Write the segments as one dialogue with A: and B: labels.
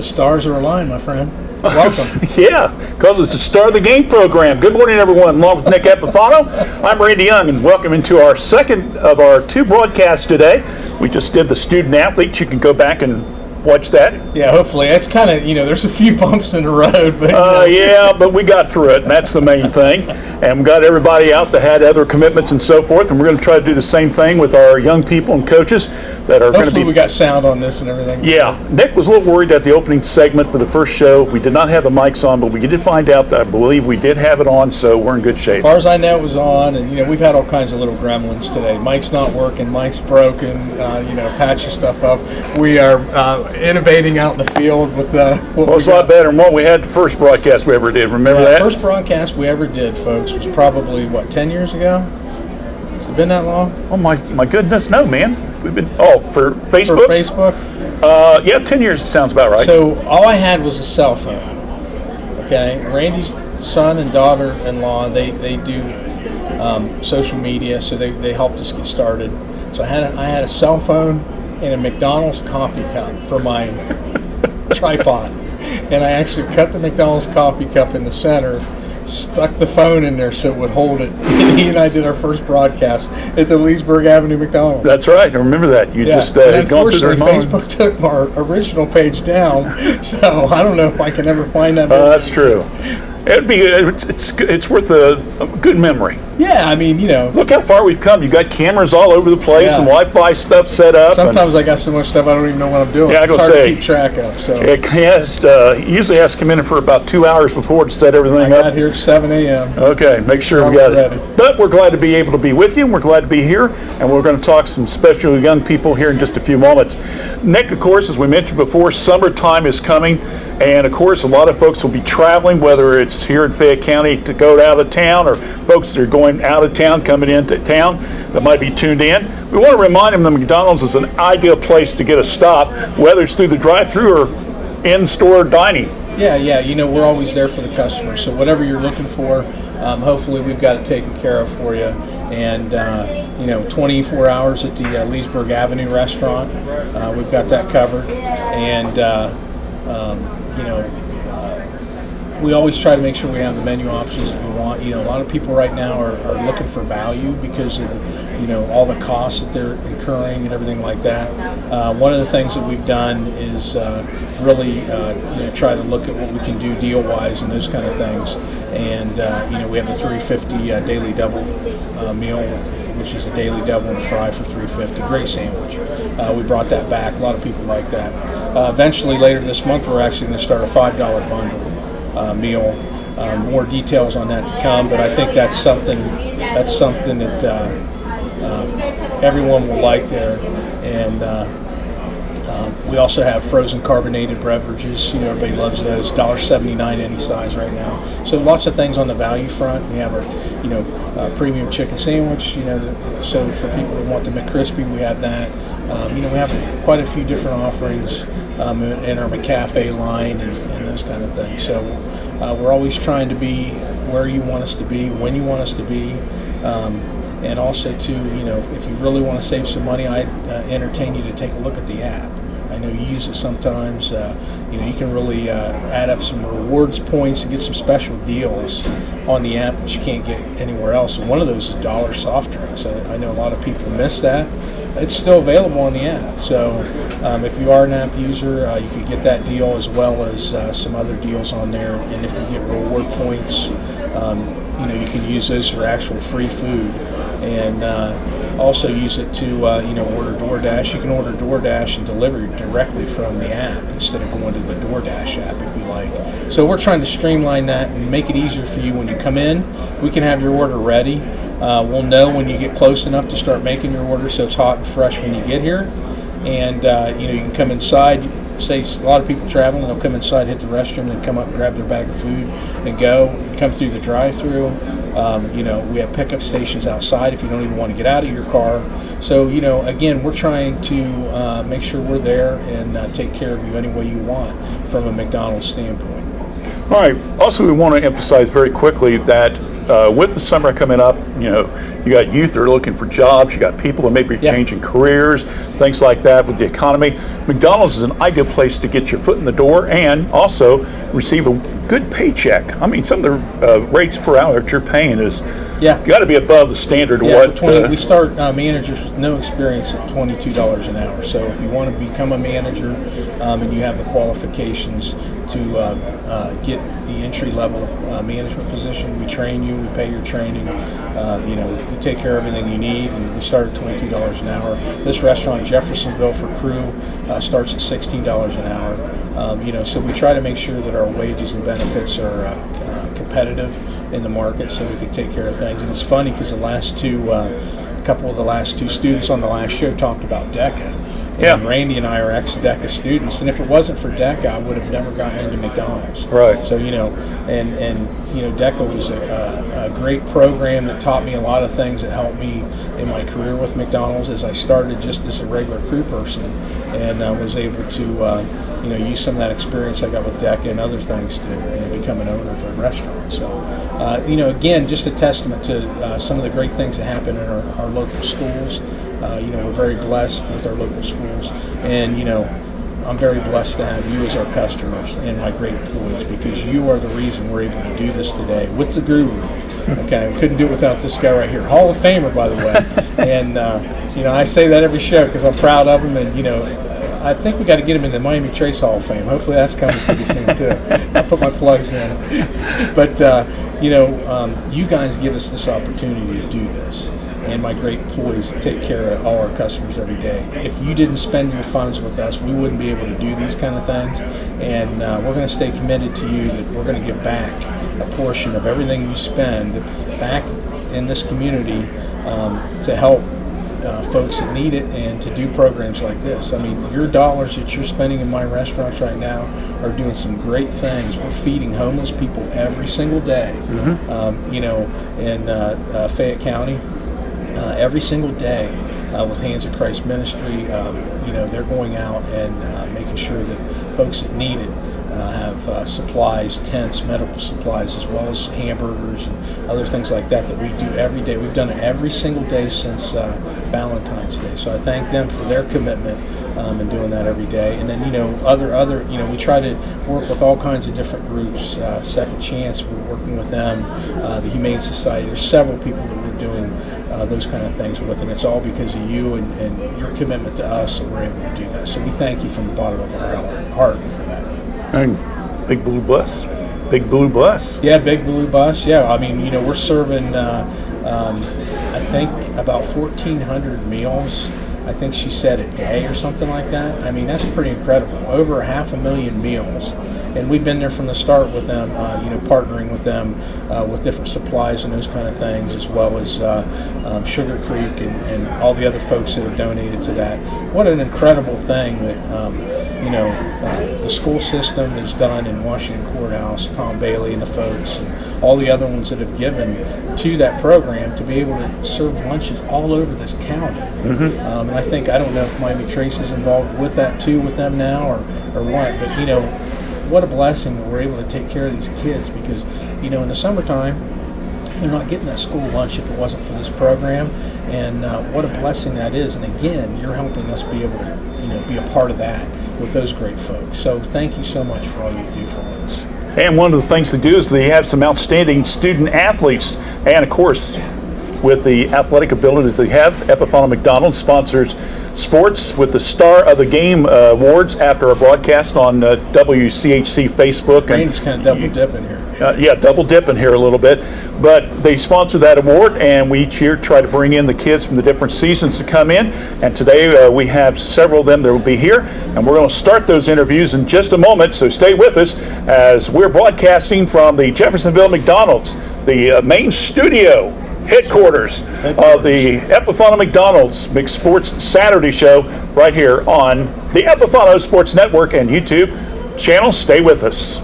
A: The stars are aligned, my friend. Welcome.
B: Yeah, because it's the Star of the Game program. Good morning, everyone. Along with Nick Epifano, I'm Randy Young, and welcome into our second of our two broadcasts today. We just did the student athletes. You can go back and watch that.
A: Yeah, hopefully. It's kind of, there's a few bumps in the road. But,
B: Yeah, but we got through it, and that's the main thing. And we got everybody out that had other commitments and so forth, and we're going to try to do the same thing with our young people and coaches that are going to be.
A: Hopefully we got sound on this and everything.
B: Yeah, Nick was a little worried at the opening segment for the first show. We did not have the mics on, but we did find out that I believe we did have it on, so we're in good shape.
A: As far as I know, it was on, and we've had all kinds of little gremlins today. Mic's not working, mic's broken, patching stuff up. We are innovating out in the field with
B: it's a lot better than what we had the first broadcast we ever did. Remember that?
A: The first broadcast we ever did, folks, was probably, 10 years ago? Has it been that long?
B: Oh, my goodness, no, man. We've been, for Facebook?
A: For Facebook?
B: Yeah, 10 years sounds about right.
A: So all I had was a cell phone, okay? Randy's son and daughter-in-law, they do social media, so they helped us get started. So I had a cell phone and a McDonald's coffee cup for my tripod. And I actually cut the McDonald's coffee cup in the center, stuck the phone in there so it would hold it. And he and I did our first broadcast at the Leesburg Avenue McDonald's.
B: That's right. I remember that. You just had gone through the
A: Unfortunately, Facebook took our original page down, so I don't know if I can ever find that.
B: That's true. It's worth a good memory.
A: Yeah,
B: Look how far we've come. You got cameras all over the place and Wi-Fi stuff set up.
A: Sometimes I got so much stuff I don't even know what I'm doing.
B: Yeah,
A: it's hard to keep track of. So
B: it usually has to come in for about 2 hours before to set everything up.
A: I got here at 7 a.m.
B: Okay, make sure we got it. But we're glad to be able to be with you. We're glad to be here, and we're going to talk some special young people here in just a few moments. Nick, of course, as we mentioned before, summertime is coming. And, of course, a lot of folks will be traveling, whether it's here in Fayette County to go out of town or folks that are going out of town, coming into town that might be tuned in. We want to remind them that McDonald's is an ideal place to get a stop, whether it's through the drive-thru or in-store dining.
A: Yeah, we're always there for the customer. So whatever you're looking for, hopefully we've got it taken care of for you. And, 24 hours at the Leesburg Avenue restaurant. We've got that covered. And, we always try to make sure we have the menu options that we want. A lot of people right now are looking for value because of, all the costs that they're incurring and everything like that. One of the things that we've done is really, try to look at what we can do deal-wise and those kind of things. And, we have the $3.50 daily double meal, which is a daily double and a fry for $3.50. Great sandwich. We brought that back. A lot of people like that. Eventually, later this month, we're actually going to start a $5 bundle meal. More details on that to come, but I think that's something that everyone will like there. And we also have frozen carbonated beverages. Everybody loves those. $1.79 any size right now. So lots of things on the value front. We have our premium chicken sandwich. So for people who want the McCrispy, we have that. We have quite a few different offerings in our McCafe line and those kind of things. So we're always trying to be where you want us to be, when you want us to be, and also to, if you really want to save some money, I entertain you to take a look at the app. I know you use it sometimes. You can really add up some rewards points and get some special deals on the app that you can't get anywhere else. And one of those is dollar soft drinks. I know a lot of people miss that. It's still available on the app. So if you are an app user, you can get that deal as well as some other deals on there. And if you get reward points, you can use those for actual free food. And also use it to order DoorDash. You can order DoorDash and deliver directly from the app instead of going to the DoorDash app if you like. So we're trying to streamline that and make it easier for you when you come in. We can have your order ready. We'll know when you get close enough to start making your order so it's hot and fresh when you get here. And you can come inside. Say a lot of people traveling, they'll come inside, hit the restroom, and come up and grab their bag of food and go. You come through the drive-through. We have pickup stations outside if you don't even want to get out of your car. So, again, we're trying to make sure we're there and take care of you any way you want from a McDonald's standpoint.
B: All right. Also, we want to emphasize very quickly that with the summer coming up, you got youth that are looking for jobs, you got people that may be changing careers, things like that with the economy. McDonald's is an ideal place to get your foot in the door and also receive a good paycheck. I mean, some of the rates per hour that you're paying is got to be above the standard.
A: We start managers with no experience at $22 an hour. So if you want to become a manager and you have the qualifications to get the entry level management position, we train you, we pay your training, we take care of everything you need, and we start at $22 an hour. This restaurant, Jeffersonville for crew, starts at $16 an hour. So we try to make sure that our wages and benefits are competitive in the market, so we can take care of things. And it's funny because a couple of the last two students on the last show talked about DECA. And Randy and I are ex-DECA students, and if it wasn't for DECA, I would have never gotten into McDonald's.
B: Right.
A: So DECA was a great program that taught me a lot of things that helped me in my career with McDonald's, as I started just as a regular crew person, and was able to use some of that experience I got with DECA and other things to become an owner of a restaurant. So again, just a testament to some of the great things that happen in our local schools. We're very blessed with our local schools, and I'm very blessed to have you as our customers and my great employees, because you are the reason we're able to do this today with the guru. Okay, we couldn't do it without this guy right here, Hall of Famer, by the way. And I say that every show because I'm proud of him, and I think we got to get him in the Miami Trace Hall of Fame. Hopefully that's coming pretty soon too. I'll put my plugs in. But you guys give us this opportunity to do this, and my great employees take care of all our customers every day. If you didn't spend your funds with us, we wouldn't be able to do these kind of things. And we're going to stay committed to you that we're going to give back a portion of everything you spend back in this community to help folks that need it, and to do programs like this. I mean, your dollars that you're spending in my restaurants right now are doing some great things. We're feeding homeless people every single day, in Fayette County, every single day with Hands of Christ Ministry. They're going out and making sure that folks that need it have supplies, tents, medical supplies, as well as hamburgers and other things like that we do every day. We've done it every single day since Valentine's Day. So I thank them for their commitment in doing that every day. And then we try to work with all kinds of different groups. Second Chance, we're working with them. The Humane Society. There's several people that we're doing those kind of things with, and it's all because of you and your commitment to us that we're able to do that. So we thank you from the bottom of our heart for that.
B: And Big Blue Bus. Big Blue Bus.
A: Yeah, Big Blue Bus. Yeah, I mean, we're serving, I think, about 1,400 meals. I think she said a day or something like that. I mean, that's pretty incredible. Over 500,000 meals. And we've been there from the start with them, partnering with them with different supplies and those kind of things, as well as Sugar Creek and all the other folks that have donated to that. What an incredible thing that, the school system has done in Washington Courthouse, Tom Bailey and the folks, and all the other ones that have given to that program to be able to serve lunches all over this county. Mm-hmm. And I don't know if Miami Trace is involved with that too with them now or what, but what a blessing that we're able to take care of these kids, because in the summertime they're not getting that school lunch if it wasn't for this program, and what a blessing that is. And again, you're helping us be able to be a part of that with those great folks. So thank you so much for all you do for us.
B: And one of the things they do is they have some outstanding student athletes, and of course with the athletic abilities they have, Epifano McDonald sponsors sports with the Star of the Game awards after our broadcast on WCHC Facebook.
A: Randy's kind of double dipping here.
B: Double dipping here a little bit. But they sponsor that award, and we each year try to bring in the kids from the different seasons to come in. And today we have several of them that will be here, and we're going to start those interviews in just a moment. So stay with us as we're broadcasting from the Jeffersonville McDonald's, the main studio headquarters of the Epifano McDonald's McSports Saturday Show right here on the Epifano Sports Network and YouTube channel. Stay with us.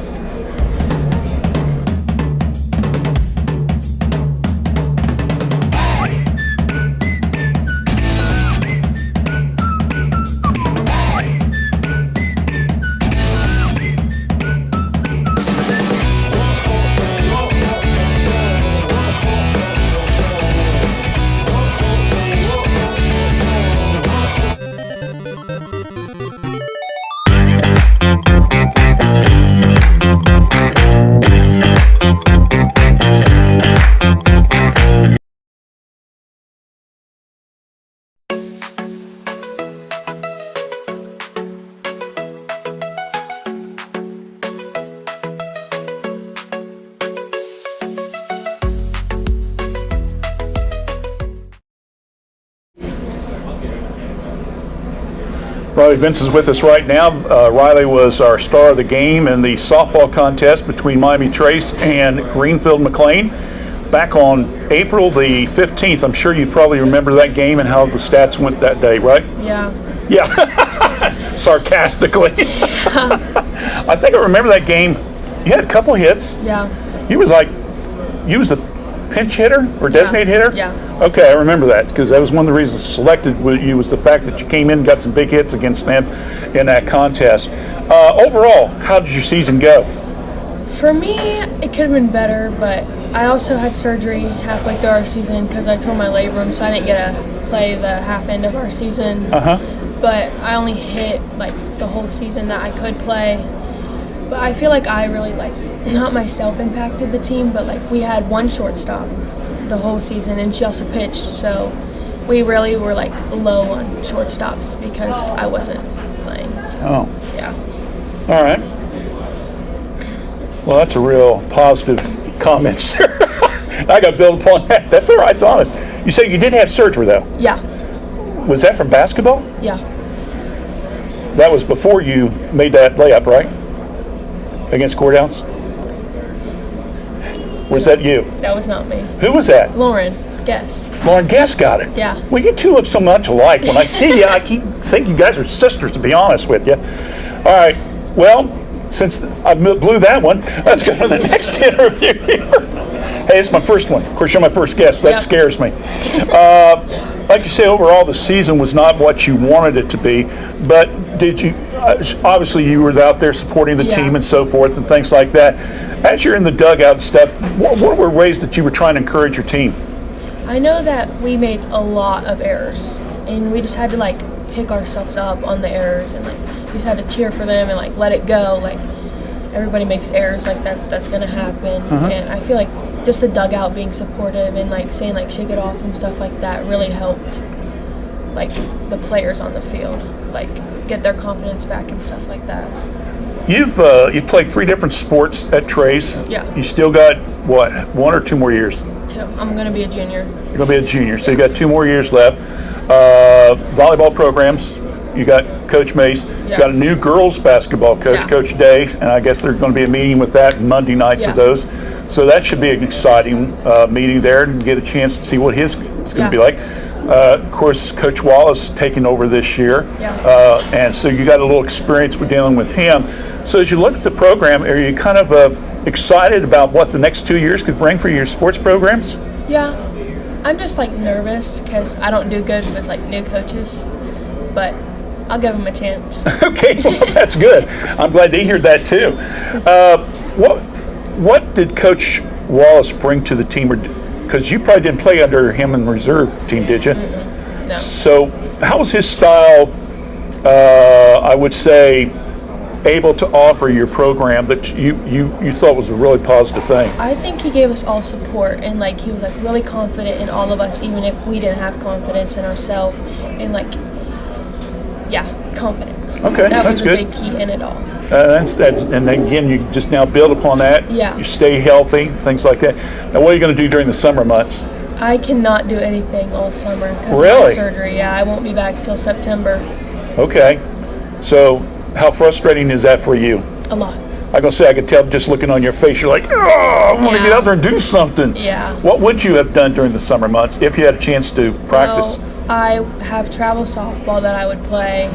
B: Riley Vince is with us right now. Riley was our star of the game in the softball contest between Miami Trace and Greenfield McLean back on April the 15th. I'm sure you probably remember that game and how the stats went that day, right?
C: Yeah.
B: Yeah. Sarcastically. I think I remember that game. You had a couple hits.
C: Yeah.
B: You was the pinch hitter or designated hitter?
C: Yeah.
B: Okay, I remember that because that was one of the reasons selected you was the fact that you came in and got some big hits against them in that contest. Overall, how did your season go?
C: For me, it could have been better, but I also had surgery halfway through our season because I tore my labrum, so I didn't get to play the half end of our season. But I only hit like the whole season that I could play. But I feel like I really not myself impacted the team, but we had one shortstop the whole season, and she also pitched, so we really were low on shortstops because I wasn't playing. So, yeah.
B: All right. Well, that's a real positive comment, sir. I got to build upon that. That's all right. It's honest. You say you did have surgery, though.
C: Yeah.
B: Was that from basketball?
C: Yeah.
B: That was before you made that layup, right? Against Courthouse? Was that you?
C: That was not me.
B: Who was that?
C: Lauren Guess.
B: Lauren Guest got it.
C: Yeah.
B: Well, you two look so much alike. When I see you, I keep thinking you guys are sisters, to be honest with you. All right. Well, since I blew that one, let's go to the next interview here. Hey, it's my first one. Of course, you're my first guest. That scares me. Like you say, overall, the season was not what you wanted it to be, but did you, obviously you were out there supporting the team and so forth and things like that. As you're in the dugout and stuff, what were ways that you were trying to encourage your team?
C: I know that we made a lot of errors, and we just had to pick ourselves up on the errors, and we just had to cheer for them and let it go. Everybody makes errors that's gonna happen, and I feel like just the dugout being supportive and saying shake it off and stuff like that really helped the players on the field get their confidence back and stuff like that.
B: You've played 3 different sports at Trace.
C: Yeah.
B: You still got what, 1 or 2 more years?
C: 2. I'm gonna be a junior.
B: You're gonna be a junior, so you got 2 more years left. Volleyball programs. You got Coach Mace. You got a new girls basketball coach, Coach Day, and I guess there's going to be a meeting with that Monday night for those. So that should be an exciting meeting there, and get a chance to see what his is going to be like. Of course, Coach Wallace taking over this year, and so you got a little experience with dealing with him. So as you look at the program, are you kind of excited about what the next 2 years could bring for your sports programs?
C: Yeah, I'm just nervous because I don't do good with new coaches, but I'll give them a chance.
B: Okay, well, that's good. I'm glad to hear that too. What did Coach Wallace bring to the team? Because you probably didn't play under him in the reserve team, did you?
C: No.
B: So how was his style, I would say, able to offer your program that you thought was a really positive thing?
C: I think he gave us all support, and he was really confident in all of us, even if we didn't have confidence in ourselves, and confidence.
B: Okay,
C: that
B: that's
C: was a
B: good.
C: big key in it all.
B: That's, and then again, you just now build upon that.
C: Yeah.
B: You stay healthy, things like that. Now, what are you going to do during the summer months?
C: I cannot do anything all summer because
B: Really?
C: of my surgery. Yeah, I won't be back till September.
B: Okay. So how frustrating is that for you?
C: A lot.
B: I'm going to say, I could tell just looking on your face, you're like, oh, I want to get out there and do something.
C: Yeah.
B: What would you have done during the summer months if you had a chance to practice?
C: Well, I have travel softball that I would play,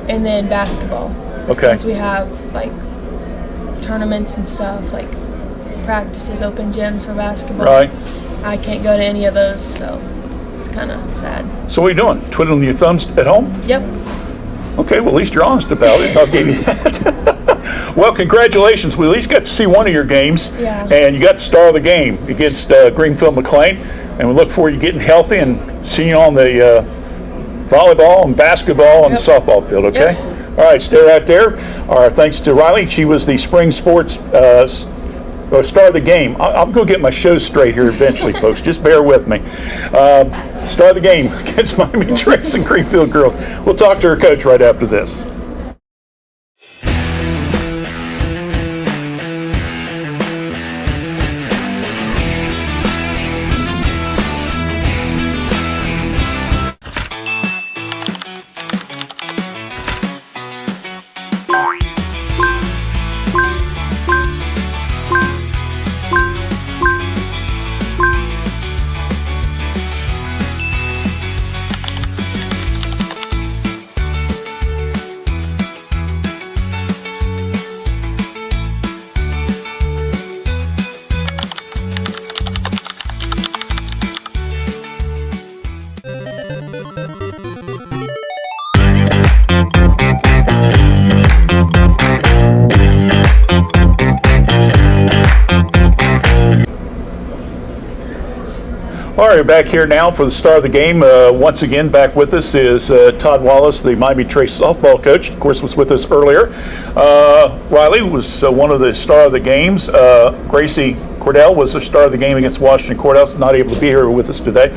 C: and then basketball.
B: Okay.
C: Because we have tournaments and stuff, practices, open gyms for basketball.
B: Right.
C: I can't go to any of those, so it's kind of sad.
B: So what are you doing? Twiddling your thumbs at home?
C: Yep.
B: Okay, well, at least you're honest about it. I'll give you that. Well, congratulations. We at least got to see one of your games.
C: Yeah.
B: And you got the star of the game against Greenfield McLean. And we look forward to getting healthy and seeing you on the volleyball and basketball and softball field, okay?
C: Yep.
B: All right, stay right there. Our thanks to Riley. She was the spring sports star of the game. I'll go get my shows straight here eventually, folks. Just bear with me. Star of the game against Miami Trace and Greenfield girls. We'll talk to her coach right after this. All right, back here now for the star of the game. Once again, back with us is Todd Wallace, the Miami Trace softball coach. Of course, was with us earlier. Riley was one of the star of the games. Gracie Cordell was the star of the game against Washington Courthouse, not able to be here with us today.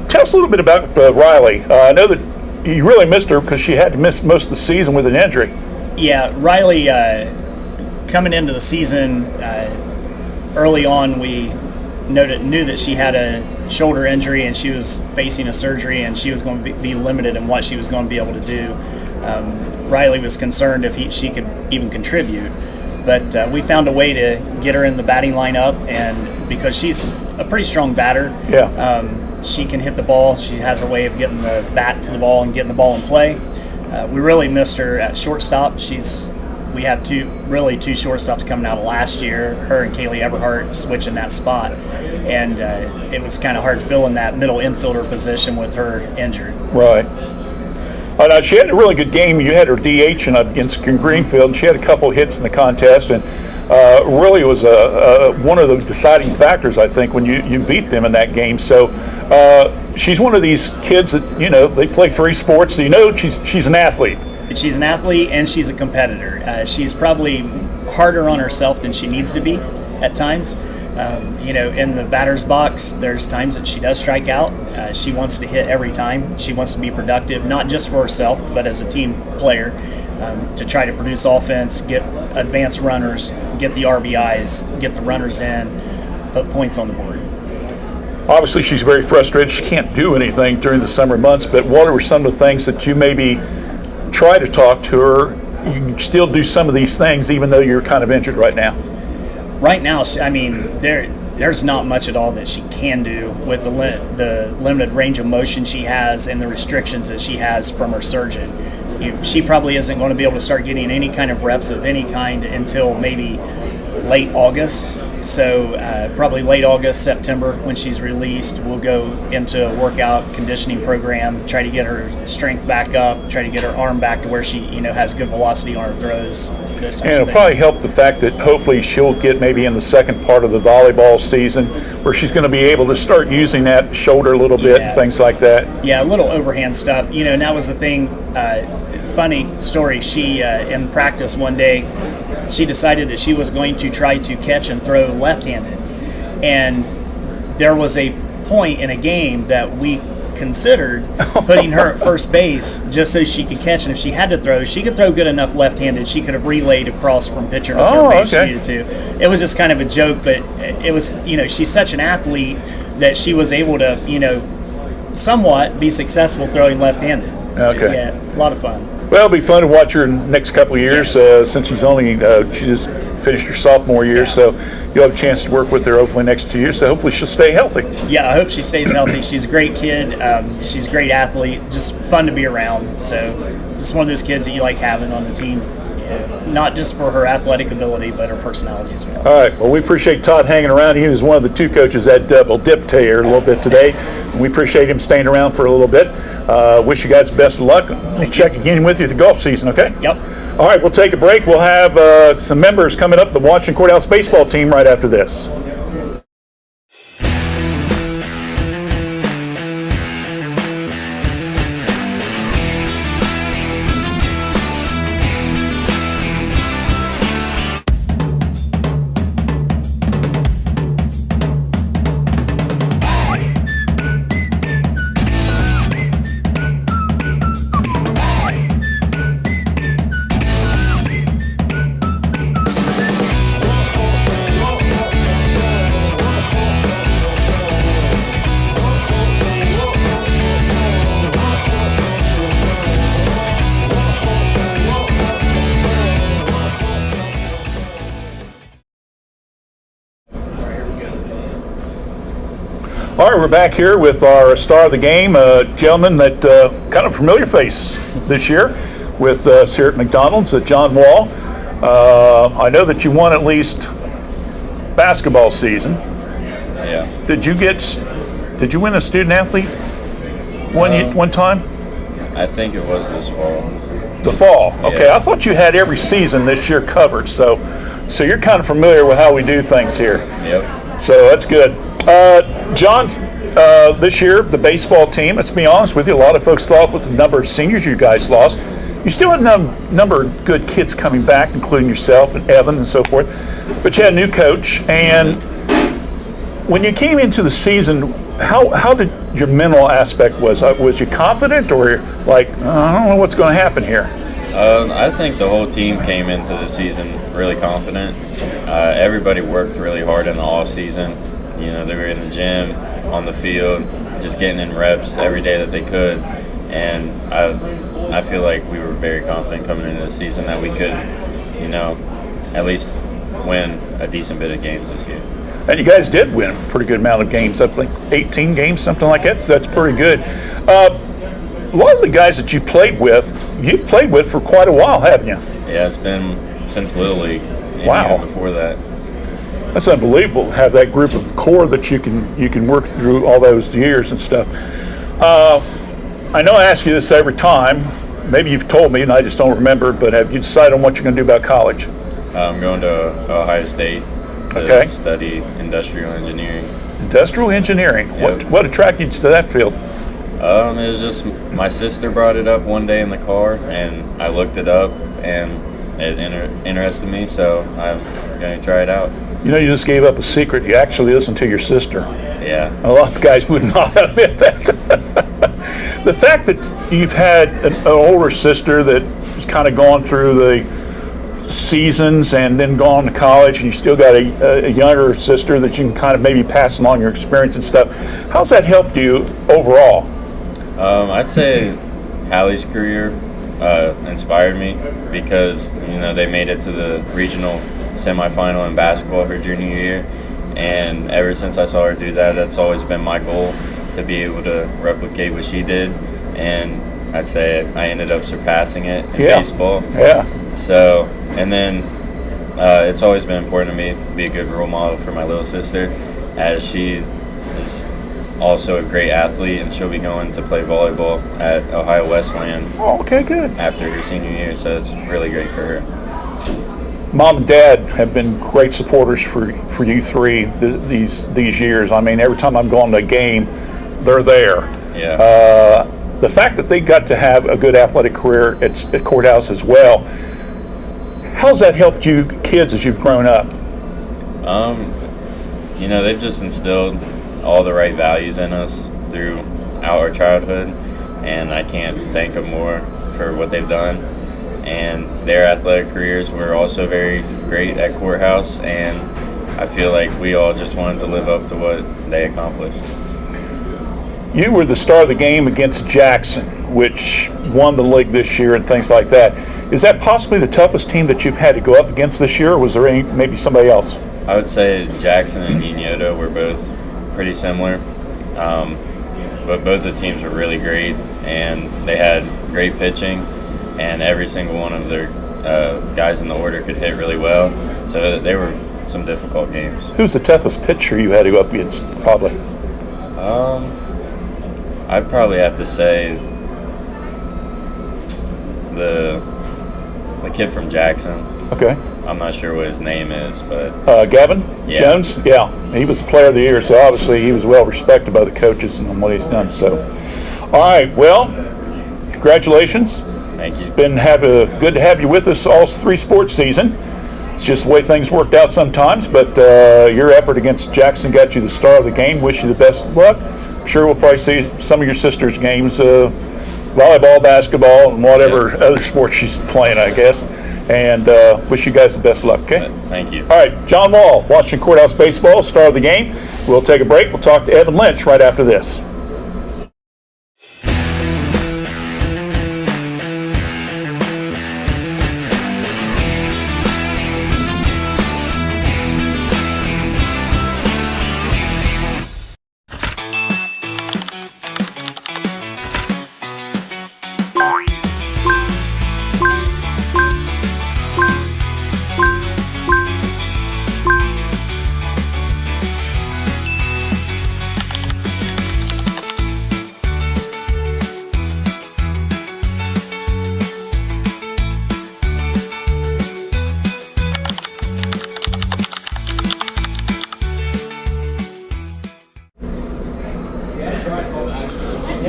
B: Tell us a little bit about Riley. I know that you really missed her because she had to miss most of the season with an injury.
D: Yeah, Riley, coming into the season, early on we knew that she had a shoulder injury and she was facing a surgery and she was going to be limited in what she was going to be able to do. Riley was concerned if she could even contribute, but we found a way to get her in the batting lineup, and because she's a pretty strong batter, she can hit the ball. She has a way of getting the bat to the ball and getting the ball in play. We really missed her at shortstop. We have two shortstops coming out of last year, her and Kaylee Everhart switching that spot, and it was kind of hard filling that middle infielder position with her injured.
B: Right. Now she had a really good game. You had her DH against Greenfield, and she had a couple hits in the contest, and really was one of the deciding factors, I think, when you beat them in that game. So she's one of these kids that, they play 3 sports, so she's an athlete.
D: She's an athlete and she's a competitor. She's probably harder on herself than she needs to be at times. In the batter's box, there's times that she does strike out. She wants to hit every time. She wants to be productive, not just for herself, but as a team player, to try to produce offense, get advanced runners, get the RBIs, get the runners in, put points on the board.
B: Obviously, she's very frustrated. She can't do anything during the summer months, but what are some of the things that you maybe try to talk to her? You can still do some of these things even though you're kind of injured right now.
D: Right now, I mean, there's not much at all that she can do with the limited range of motion she has and the restrictions that she has from her surgeon. She probably isn't going to be able to start getting any kind of reps of any kind until maybe late August. So probably late August, September, when she's released, we'll go into a workout conditioning program, try to get her strength back up, try to get her arm back to where she, has good velocity on her throws. Those types
B: and it'll
D: of
B: probably help the fact that hopefully she'll get maybe in the second part of the volleyball season where she's going to be able to start using that shoulder a little bit and things like that.
D: Yeah, a little overhand stuff. And that was the thing. Funny story. She, in practice one day, she decided that she was going to try to catch and throw left-handed. And there was a point in a game that we considered putting her at first base just so she could catch, and if she had to throw, she could throw good enough left-handed, she could have relayed across from pitcher to third base if she needed to. It was just kind of a joke, but it was, she's such an athlete that she was able to, somewhat be successful throwing left-handed.
B: Okay.
D: Yeah, a lot of fun.
B: Well, it'll be fun to watch her in the next couple of years since she's she just finished her sophomore year, so you'll have a chance to work with her hopefully next 2 years, so hopefully she'll stay healthy.
D: Yeah, I hope she stays healthy. She's a great kid. She's a great athlete. Just fun to be around. So just one of those kids that you like having on the team, not just for her athletic ability, but her personality as well. All
B: right. Well, we appreciate Todd hanging around. He was one of the 2 coaches that double dipped here a little bit today. We appreciate him staying around for a little bit. Wish you guys the best of luck. We'll check again with you at the golf season, okay?
D: Yep.
B: All right, we'll take a break. We'll have some members coming up, the Washington Courthouse baseball team, right after this. All right, we're back here with our star of the game, a gentleman that kind of familiar face this year with us here at McDonald's, John Wall. I know that you won at least basketball season.
E: Yeah.
B: Did you win a student athlete one time?
E: I think it was this fall.
B: The fall. Okay,
E: Yeah.
B: I thought you had every season this year covered. So you're kind of familiar with how we do things here.
E: Yep.
B: So that's good. John, this year, the baseball team, let's be honest with you, a lot of folks thought with the number of seniors you guys lost, you still had a number of good kids coming back, including yourself and Evan and so forth. But you had a new coach, and when you came into the season, how did your mental aspect was you confident, or like, I don't know what's going to happen here?
E: I think the whole team came into the season really confident. Everybody worked really hard in the off season. You know, they were in the gym, on the field, just getting in reps every day that they could. And I feel like we were very confident coming into the season that we could, you know, at least win a decent bit of games this year.
B: And you guys did win a pretty good amount of games, I think 18 games, something like that, so that's pretty good. A lot of the guys that you've played with for quite a while, haven't you?
E: Yeah, it's been since Little League. And
B: Wow.
E: even before that.
B: That's unbelievable to have that group of core that you can work through all those years and stuff. I know I ask you this every time. Maybe you've told me and I just don't remember, but have you decided on what you're going to do about college?
E: I'm going to Ohio State to
B: Okay.
E: study industrial engineering.
B: Industrial engineering.
E: Yep.
B: What attracted you to that field?
E: It was just my sister brought it up one day in the car, and I looked it up, and it interested me, so I'm going to try it out.
B: You know, you just gave up a secret. You actually listened to your sister.
E: Yeah.
B: A lot of guys would not admit that. The fact that you've had an older sister that has kind of gone through the seasons and then gone to college, and you still got a younger sister that you can kind of maybe pass along your experience and stuff. How's that helped you overall?
E: I'd say Hallie's career inspired me because, you know, they made it to the regional semifinal in basketball her junior year, and ever since I saw her do that, that's always been my goal, to be able to replicate what she did, and I'd say I ended up surpassing it in baseball.
B: Yeah.
E: So, and then it's always been important to me to be a good role model for my little sister, as she is also a great athlete, and she'll be going to play volleyball at Ohio Westland
B: Oh, okay, good.
E: after her senior year, so it's really great for her.
B: Mom and Dad have been great supporters for you three these years. I mean, every time I'm going to a game, they're there.
E: Yeah.
B: The fact that they got to have a good athletic career at Courthouse as well, how's that helped you kids as you've grown up?
E: You know, they've just instilled all the right values in us throughout our childhood, and I can't thank them more for what they've done. And their athletic careers were also very great at Courthouse, and I feel like we all just wanted to live up to what they accomplished.
B: You were the star of the game against Jackson, which won the league this year and things like that. Is that possibly the toughest team that you've had to go up against this year, or was there maybe somebody else?
E: I would say Jackson and Niñota were both pretty similar, but both the teams were really great, and they had great pitching, and every single one of their guys in the order could hit really well, so they were some difficult games.
B: Who's the toughest pitcher you had to go up against, probably?
E: I'd probably have to say the kid from Jackson.
B: Okay.
E: I'm not sure what his name is, but
B: Gavin
E: Yeah.
B: Jones? Yeah, he was the player of the year, so obviously he was well respected by the coaches and what he's done. So, all right, well, congratulations.
E: thank
B: It's
E: you.
B: been good to have you with us all three sports season. It's just the way things worked out sometimes, but your effort against Jackson got you the star of the game. Wish you the best of luck. I'm sure we'll probably see some of your sister's games, volleyball, basketball, and whatever other sports she's playing, I guess. And wish you guys the best of luck, okay?
E: Thank you.
B: All right, John Wall, Washington Courthouse Baseball, star of the game. We'll take a break. We'll talk to Evan Lynch right after this.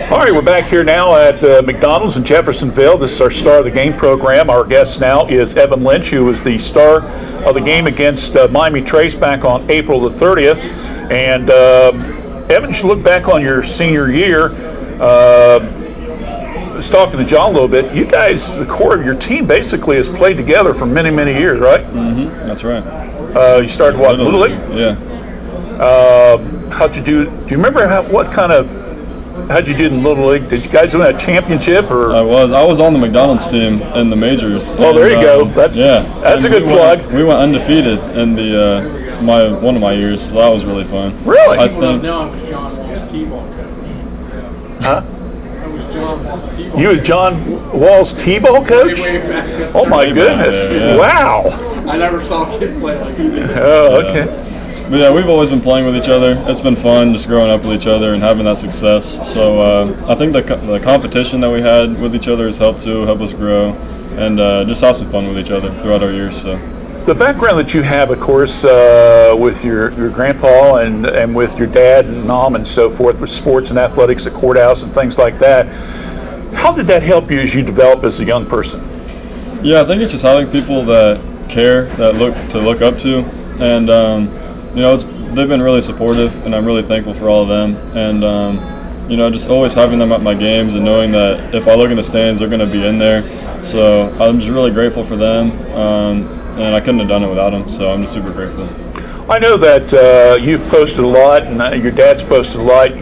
B: All right, we're back here now at McDonald's in Jeffersonville. This is our Star of the Game program. Our guest now is Evan Lynch, who was the star of the game against Miami Trace back on April the 30th. And Evan, you look back on your senior year. I was talking to John a little bit. You guys, the core of your team, basically has played together for many, many years, right?
F: Mm-hmm. That's right.
B: You started what, Little League?
F: Yeah.
B: How'd you do? Do you remember how'd you do in Little League? Did you guys win a championship or?
F: I was on the McDonald's team in the majors.
B: Oh, there you go. That's a good plug.
F: We went undefeated in the one of my years, so that was really fun.
B: Really?
F: I think.
A: No, I was John Wall's T-ball coach.
B: Huh?
A: I was John Wall's T-ball.
B: You was John Wall's T-ball coach?
A: Way back.
B: Oh my goodness!
F: Yeah.
B: Wow.
A: I never saw a kid play like he did.
B: Oh, okay.
F: But yeah, we've always been playing with each other. It's been fun just growing up with each other and having that success. So I think the competition that we had with each other has helped us grow, and just have some fun with each other throughout our years. So.
B: The background that you have, of course, with your grandpa and with your dad and mom and so forth, with sports and athletics at Courthouse and things like that, how did that help you as you develop as a young person?
F: Yeah, I think it's just having people that care, that look up to, and they've been really supportive, and I'm really thankful for all of them. And just always having them at my games and knowing that if I look in the stands, they're going to be in there. So I'm just really grateful for them. And I couldn't have done it without him, so I'm just super grateful.
B: I know that you've posted a lot, and your dad's posted a lot.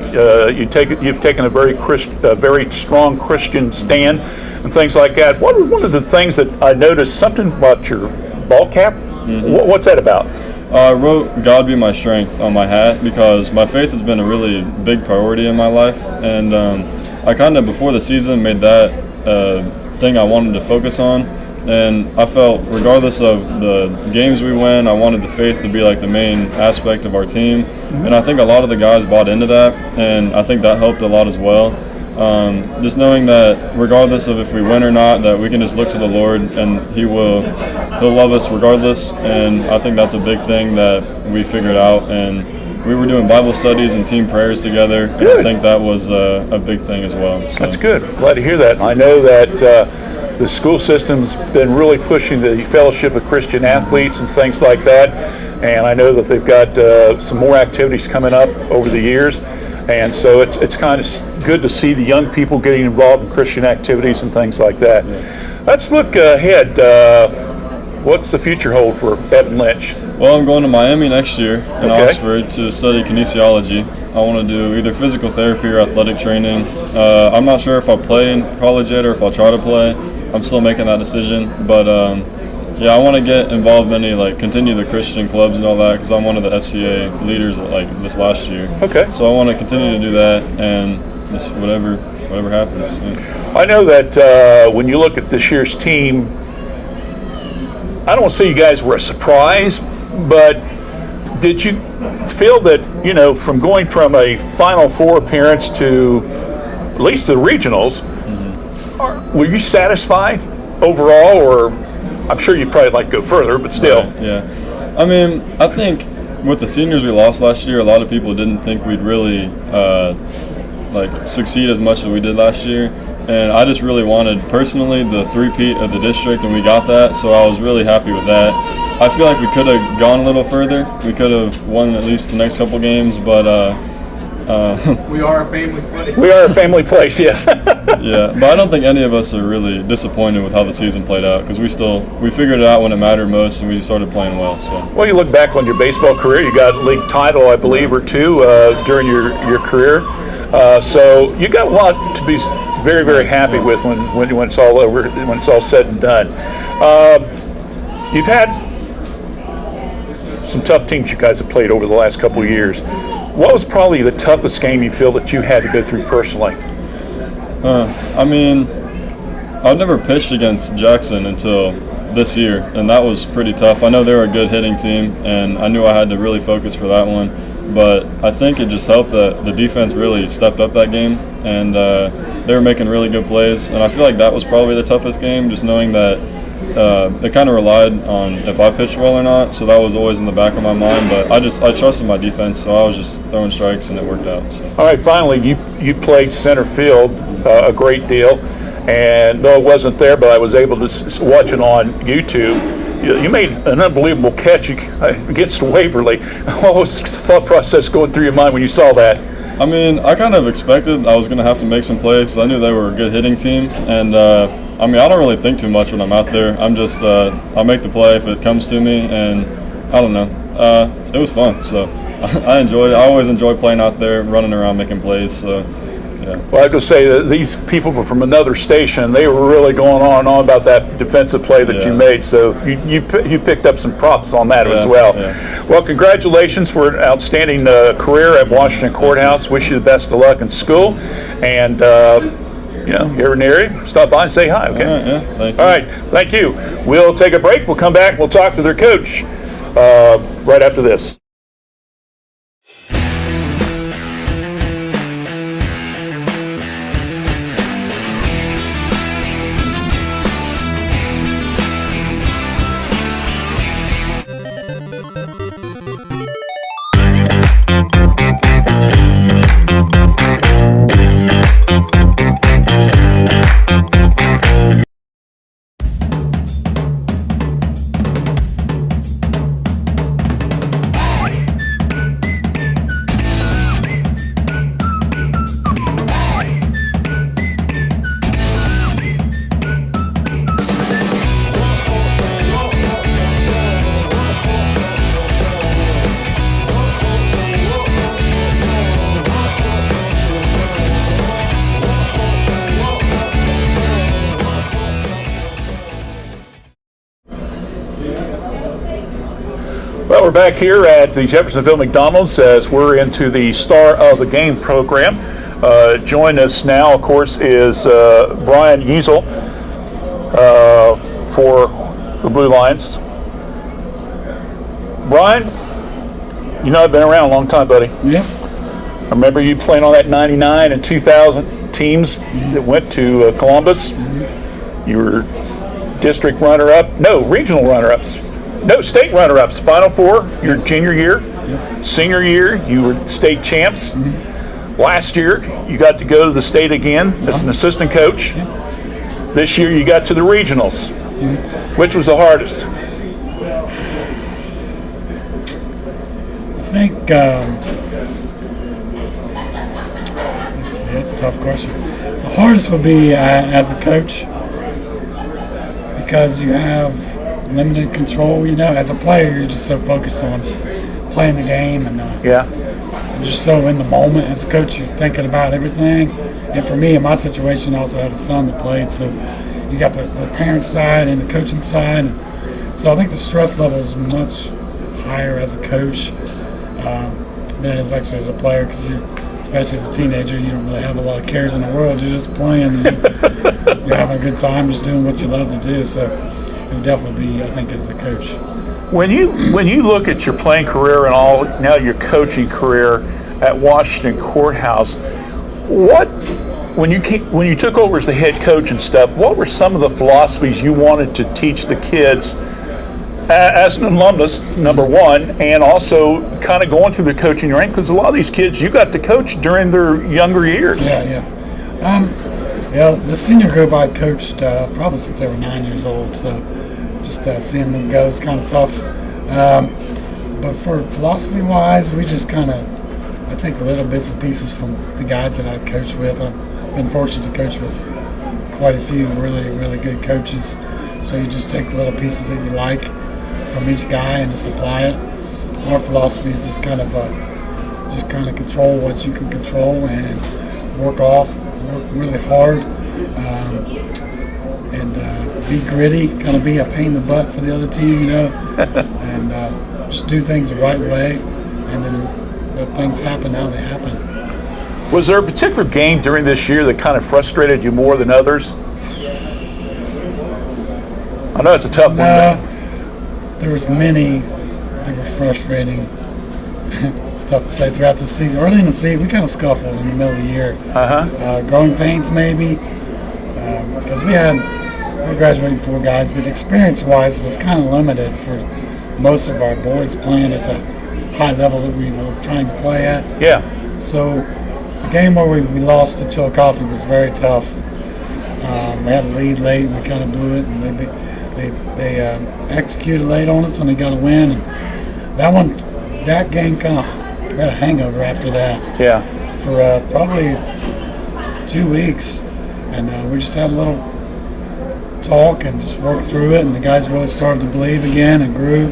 B: You've taken a very strong Christian stand and things like that. What was one of the things that I noticed? Something about your ball cap. Mm-hmm. What's that about?
F: I wrote "God be my strength" on my hat because my faith has been a really big priority in my life, and I kind of before the season made that thing I wanted to focus on. And I felt, regardless of the games we win, I wanted the faith to be like the main aspect of our team. Mm-hmm. And I think a lot of the guys bought into that, and I think that helped a lot as well. Just knowing that regardless of if we win or not, that we can just look to the Lord and He'll love us regardless. And I think that's a big thing that we figured out. And we were doing Bible studies and team prayers together. Good. And I think that was a big thing as well. So.
B: That's good. Glad to hear that. I know that the school system's been really pushing the Fellowship of Christian Athletes and things like that, and I know that they've got some more activities coming up over the years, and so it's kind of good to see the young people getting involved in Christian activities and things like that. Yeah. Let's look ahead. What's the future hold for Evan Lynch?
F: Well, I'm going to Miami next year in Oxford to study kinesiology. I want to do either physical therapy or athletic training. I'm not sure if I'll play in college yet or if I'll try to play. I'm still making that decision, but I want to get involved in continue the Christian clubs and all that because I'm one of the FCA leaders this last year. Okay. So I want to continue to do that and just whatever happens. Yeah.
B: I know that when you look at this year's team, I don't want to say you guys were a surprise, but did you feel that from going from a Final Four appearance to at least the regionals? Were you satisfied overall, or I'm sure you'd probably like to go further, but still.
F: Right, yeah. I mean, I think with the seniors we lost last year, a lot of people didn't think we'd really succeed as much as we did last year. And I just really wanted, personally, the three-peat of the district, and we got that, so I was really happy with that. I feel like we could have gone a little further. We could have won at least the next couple games, but
A: we are a family place.
B: We are a family place, yes.
F: Yeah, but I don't think any of us are really disappointed with how the season played out because we figured it out when it mattered most, and we started playing well. So.
B: Well, you look back on your baseball career, you got a league title, I believe, or two during your career. So you got a lot to be very, very happy with when it's all over, when it's all said and done. You've had some tough teams you guys have played over the last couple of years. What was probably the toughest game you feel that you had to go through personally?
F: I mean, I've never pitched against Jackson until this year, and that was pretty tough. I know they were a good hitting team, and I knew I had to really focus for that one. But I think it just helped that the defense really stepped up that game, and they were making really good plays. And I feel like that was probably the toughest game, just knowing that it kind of relied on if I pitched well or not. So that was always in the back of my mind. But I trusted my defense, so I was just throwing strikes, and it worked out. So.
B: All right, finally, you you played center field a great deal, and though it wasn't there, but I was able to watch it on YouTube. You made an unbelievable catch against Waverly. What was the thought process going through your mind when you saw that?
F: I mean, I kind of expected I was going to have to make some plays. I knew they were a good hitting team, and I mean, I don't really think too much when I'm out there. I'm just, I'll make the play if it comes to me, and I don't know. It was fun, so I enjoyed it. I always enjoy playing out there, running around, making plays, so yeah.
B: Well, I have to say that these people were from another station. They were really going on and on about that defensive play that you made, so you picked up some props on that as well.
F: Yeah.
B: Well, congratulations for an outstanding career at Washington Courthouse. Wish you the best of luck in school, and you're in the area, stop by and say hi, okay?
F: All right, yeah, thank you.
B: All right, thank you. We'll take a break. We'll come back. We'll talk to their coach right after this. Well, we're back here at the Jeffersonville McDonald's as we're into the Star of the Game program. Join us now, of course, is Brian Yeasel for the Blue Lions. Brian, you know I've been around a long time, buddy.
A: Yeah.
B: I remember you playing on that 99 and 2000 teams that went to Columbus. You were district runner-up, regional runner-ups. No, state runner-ups, Final Four, your junior year. Senior year, you were state champs. Last year, you got to go to the state again as an assistant coach. This year, you got to the regionals. Which was the hardest?
G: I think that's a tough question. The hardest would be as a coach, because you have limited control. As a player, you're just so focused on playing the game, and you're just so in the moment. As a coach, you're thinking about everything. And for me, in my situation, I also had a son that played, so you got the parent side and the coaching side. So I think the stress level is much higher as a coach than it is actually as a player, because especially as a teenager, you don't really have a lot of cares in the world. You're just playing, and you're having a good time, just doing what you love to do. So it would definitely be, I think, as a coach.
B: When you look at your playing career and all now your coaching career at Washington Courthouse, when you took over as the head coach and stuff, what were some of the philosophies you wanted to teach the kids as an alumnus, number one, and also kind of going through the coaching rank? Because a lot of these kids you got to coach during their younger years.
G: The senior group I coached probably since they were 9 years old, so just seeing them go is kind of tough. But for philosophy-wise, we just I take little bits and pieces from the guys that I coach with. I've been fortunate to coach with quite a few really, really good coaches. So you just take the little pieces that you like from each guy and just apply it. Our philosophy is just kind of control what you can control and work really hard, and be gritty, kind of be a pain in the butt for the other team, and just do things the right way, and then let things happen how they happen.
B: Was there a particular game during this year that kind of frustrated you more than others? I know it's a tough one.
G: There was many that were frustrating. It's tough to say throughout the season. Early in the season, we kind of scuffled in the middle of the year. Growing pains, maybe, because we're graduating 4 guys, but experience-wise was kind of limited for most of our boys playing at the high level that we were trying to play at.
B: Yeah.
G: So the game where we lost to Chillicothe was very tough. We had a lead late, and we kind of blew it, and they executed late on us, and they got a win. And that game kind of had a hangover after that.
B: Yeah.
G: For probably 2 weeks, and we just had a little talk and just worked through it, and the guys really started to believe again and grew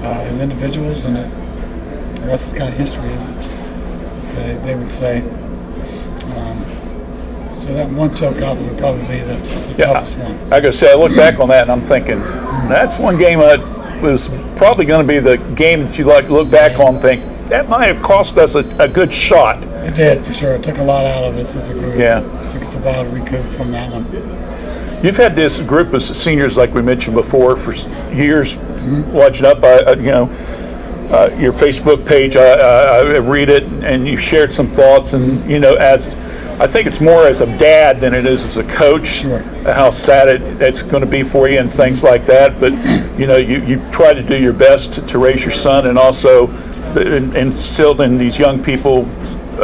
G: as individuals, and the rest is kind of history, as they would say. So that one Chillicothe would probably be the toughest one.
B: I gotta say, I look back on that and I'm thinking, that's one game that was probably going to be the game that you look back on and think, that might have cost us a good shot.
G: It did, for sure. It took a lot out of us as a group.
B: Yeah.
G: It took us a while to recoup from that one.
B: You've had this group of seniors, like we mentioned before, for years, watching up, your Facebook page. I read it, and you've shared some thoughts, and, as I think it's more as a dad than it is as a coach,
G: Sure.
B: How sad it's going to be for you and things like that. But, you try to do your best to raise your son, and also instill in these young people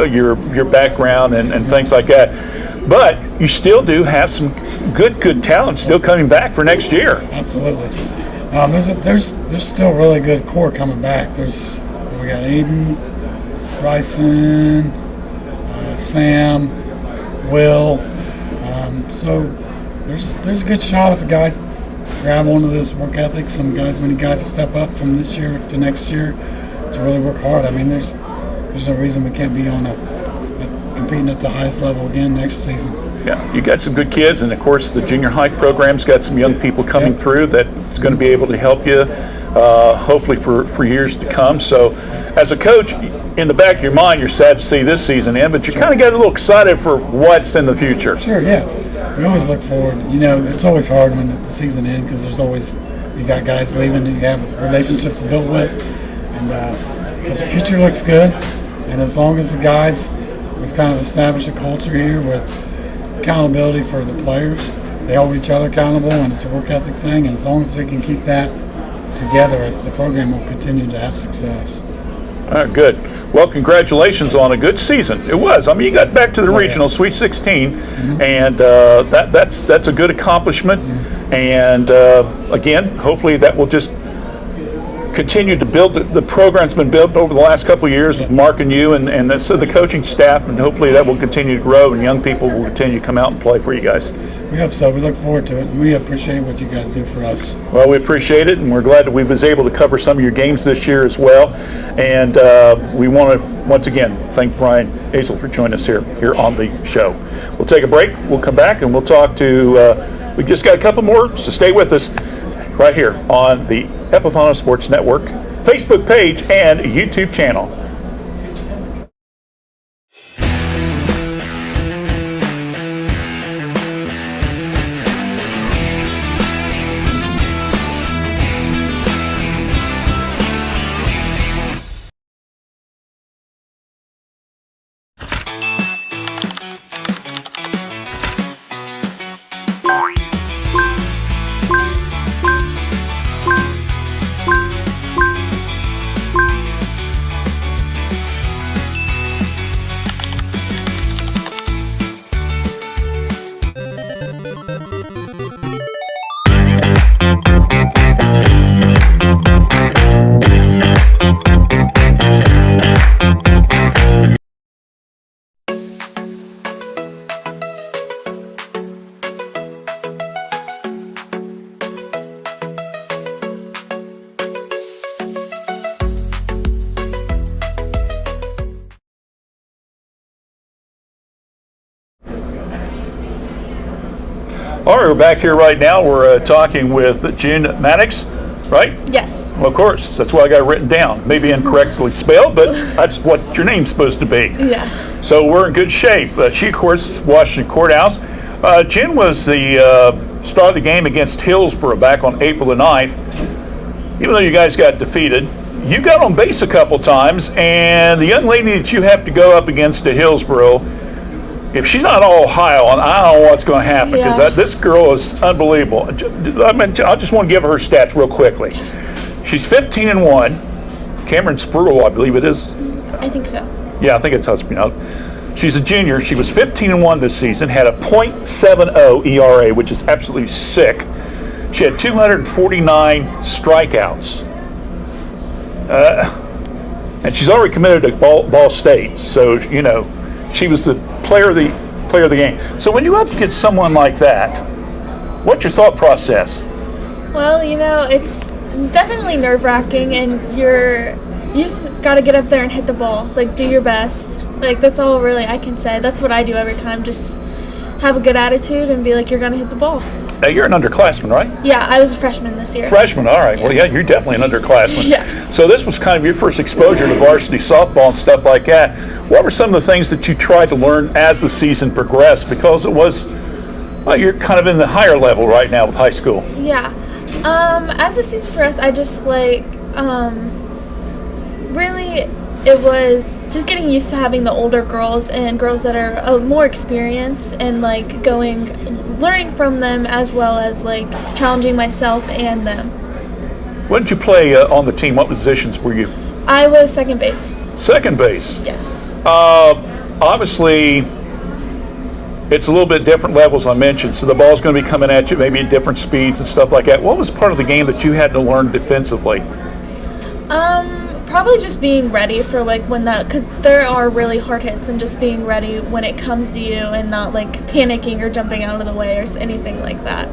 B: your background and things like that. But you still do have some good talent still coming back for next year.
G: Absolutely. There's still really good core coming back. We got Aiden, Bryson, Sam, Will. So there's a good shot if the guys grab onto this work ethic. Some guys, many guys to step up from this year to next year to really work hard. I mean, there's no reason we can't be competing at the highest level again next season.
B: Yeah, you got some good kids, and of course the junior high program's got some young people coming through that's going to be able to help you, hopefully for years to come. So, as a coach, in the back of your mind, you're sad to see this season end, but you kind of get a little excited for what's in the future.
G: Sure, yeah. We always look forward. It's always hard when the season ends because you got guys leaving, you have relationships to build with, but the future looks good. And as long as the guys, we've kind of established a culture here with accountability for the players. They hold each other accountable, and it's a work ethic thing. And as long as they can keep that together, the program will continue to have success.
B: All right, good. Well, congratulations on a good season. It was. I mean, you got back to the regional Sweet 16, and that's a good accomplishment. And again, hopefully that will just continue to build. The program's been built over the last couple of years with Mark and you and the coaching staff, and hopefully that will continue to grow and young people will continue to come out and play for you guys.
G: We hope so. We look forward to it, and we appreciate what you guys do for us.
B: Well, we appreciate it, and we're glad that we was able to cover some of your games this year as well. And we want to once again thank Brian Hazel for joining us here on the show. We'll take a break. We'll come back and we'll talk to. We just got a couple more, so stay with us right here on the Epifano Sports Network Facebook page and YouTube channel. All right, we're back here right now. We're talking with Jen Maddox, right?
C: Yes.
B: Well, of course, that's what I got written down. Maybe incorrectly spelled, but that's what your name's supposed to be.
C: Yeah.
B: So we're in good shape. She, of course, Washington Courthouse. Jen was the star of the game against Hillsborough back on April the 9th. Even though you guys got defeated, you got on base a couple times, and the young lady that you have to go up against at Hillsborough, if she's not all Ohio, I don't know what's going to happen because this girl is unbelievable. I mean, I just want to give her stats real quickly. She's 15-1. Cameron Spruill, I believe it is.
C: I think so.
B: Yeah, I think it's how it's pronounced. She's a junior. She was 15-1 this season, had a .70 ERA, which is absolutely sick. She had 249 strikeouts. And she's already committed to Ball State, so she was the player of the game. So when you up against someone like that, what's your thought process?
C: Well, it's definitely nerve-wracking, and you just got to get up there and hit the ball. Like, do your best. Like, that's all really I can say. That's what I do every time. Just have a good attitude and be like, you're going to hit the ball.
B: Now, you're an underclassman, right?
C: Yeah, I was a freshman this year.
B: Freshman, all right. Yeah. Well, yeah, you're definitely an underclassman.
C: Yeah.
B: So this was kind of your first exposure to varsity softball and stuff like that. What were some of the things that you tried to learn as the season progressed? Because it was, you're kind of in the higher level right now with high school.
C: Yeah. As the season progressed, I just really, it was just getting used to having the older girls and girls that are more experienced and learning from them, as well as challenging myself and them.
B: What did you play on the team? What positions were you?
C: I was second base.
B: Second base?
C: Yes.
B: Obviously, it's a little bit different levels I mentioned, so the ball's going to be coming at you maybe at different speeds and stuff like that. What was part of the game that you had to learn defensively?
C: Probably just being ready for because there are really hard hits, and just being ready when it comes to you and not panicking or jumping out of the way or anything like that.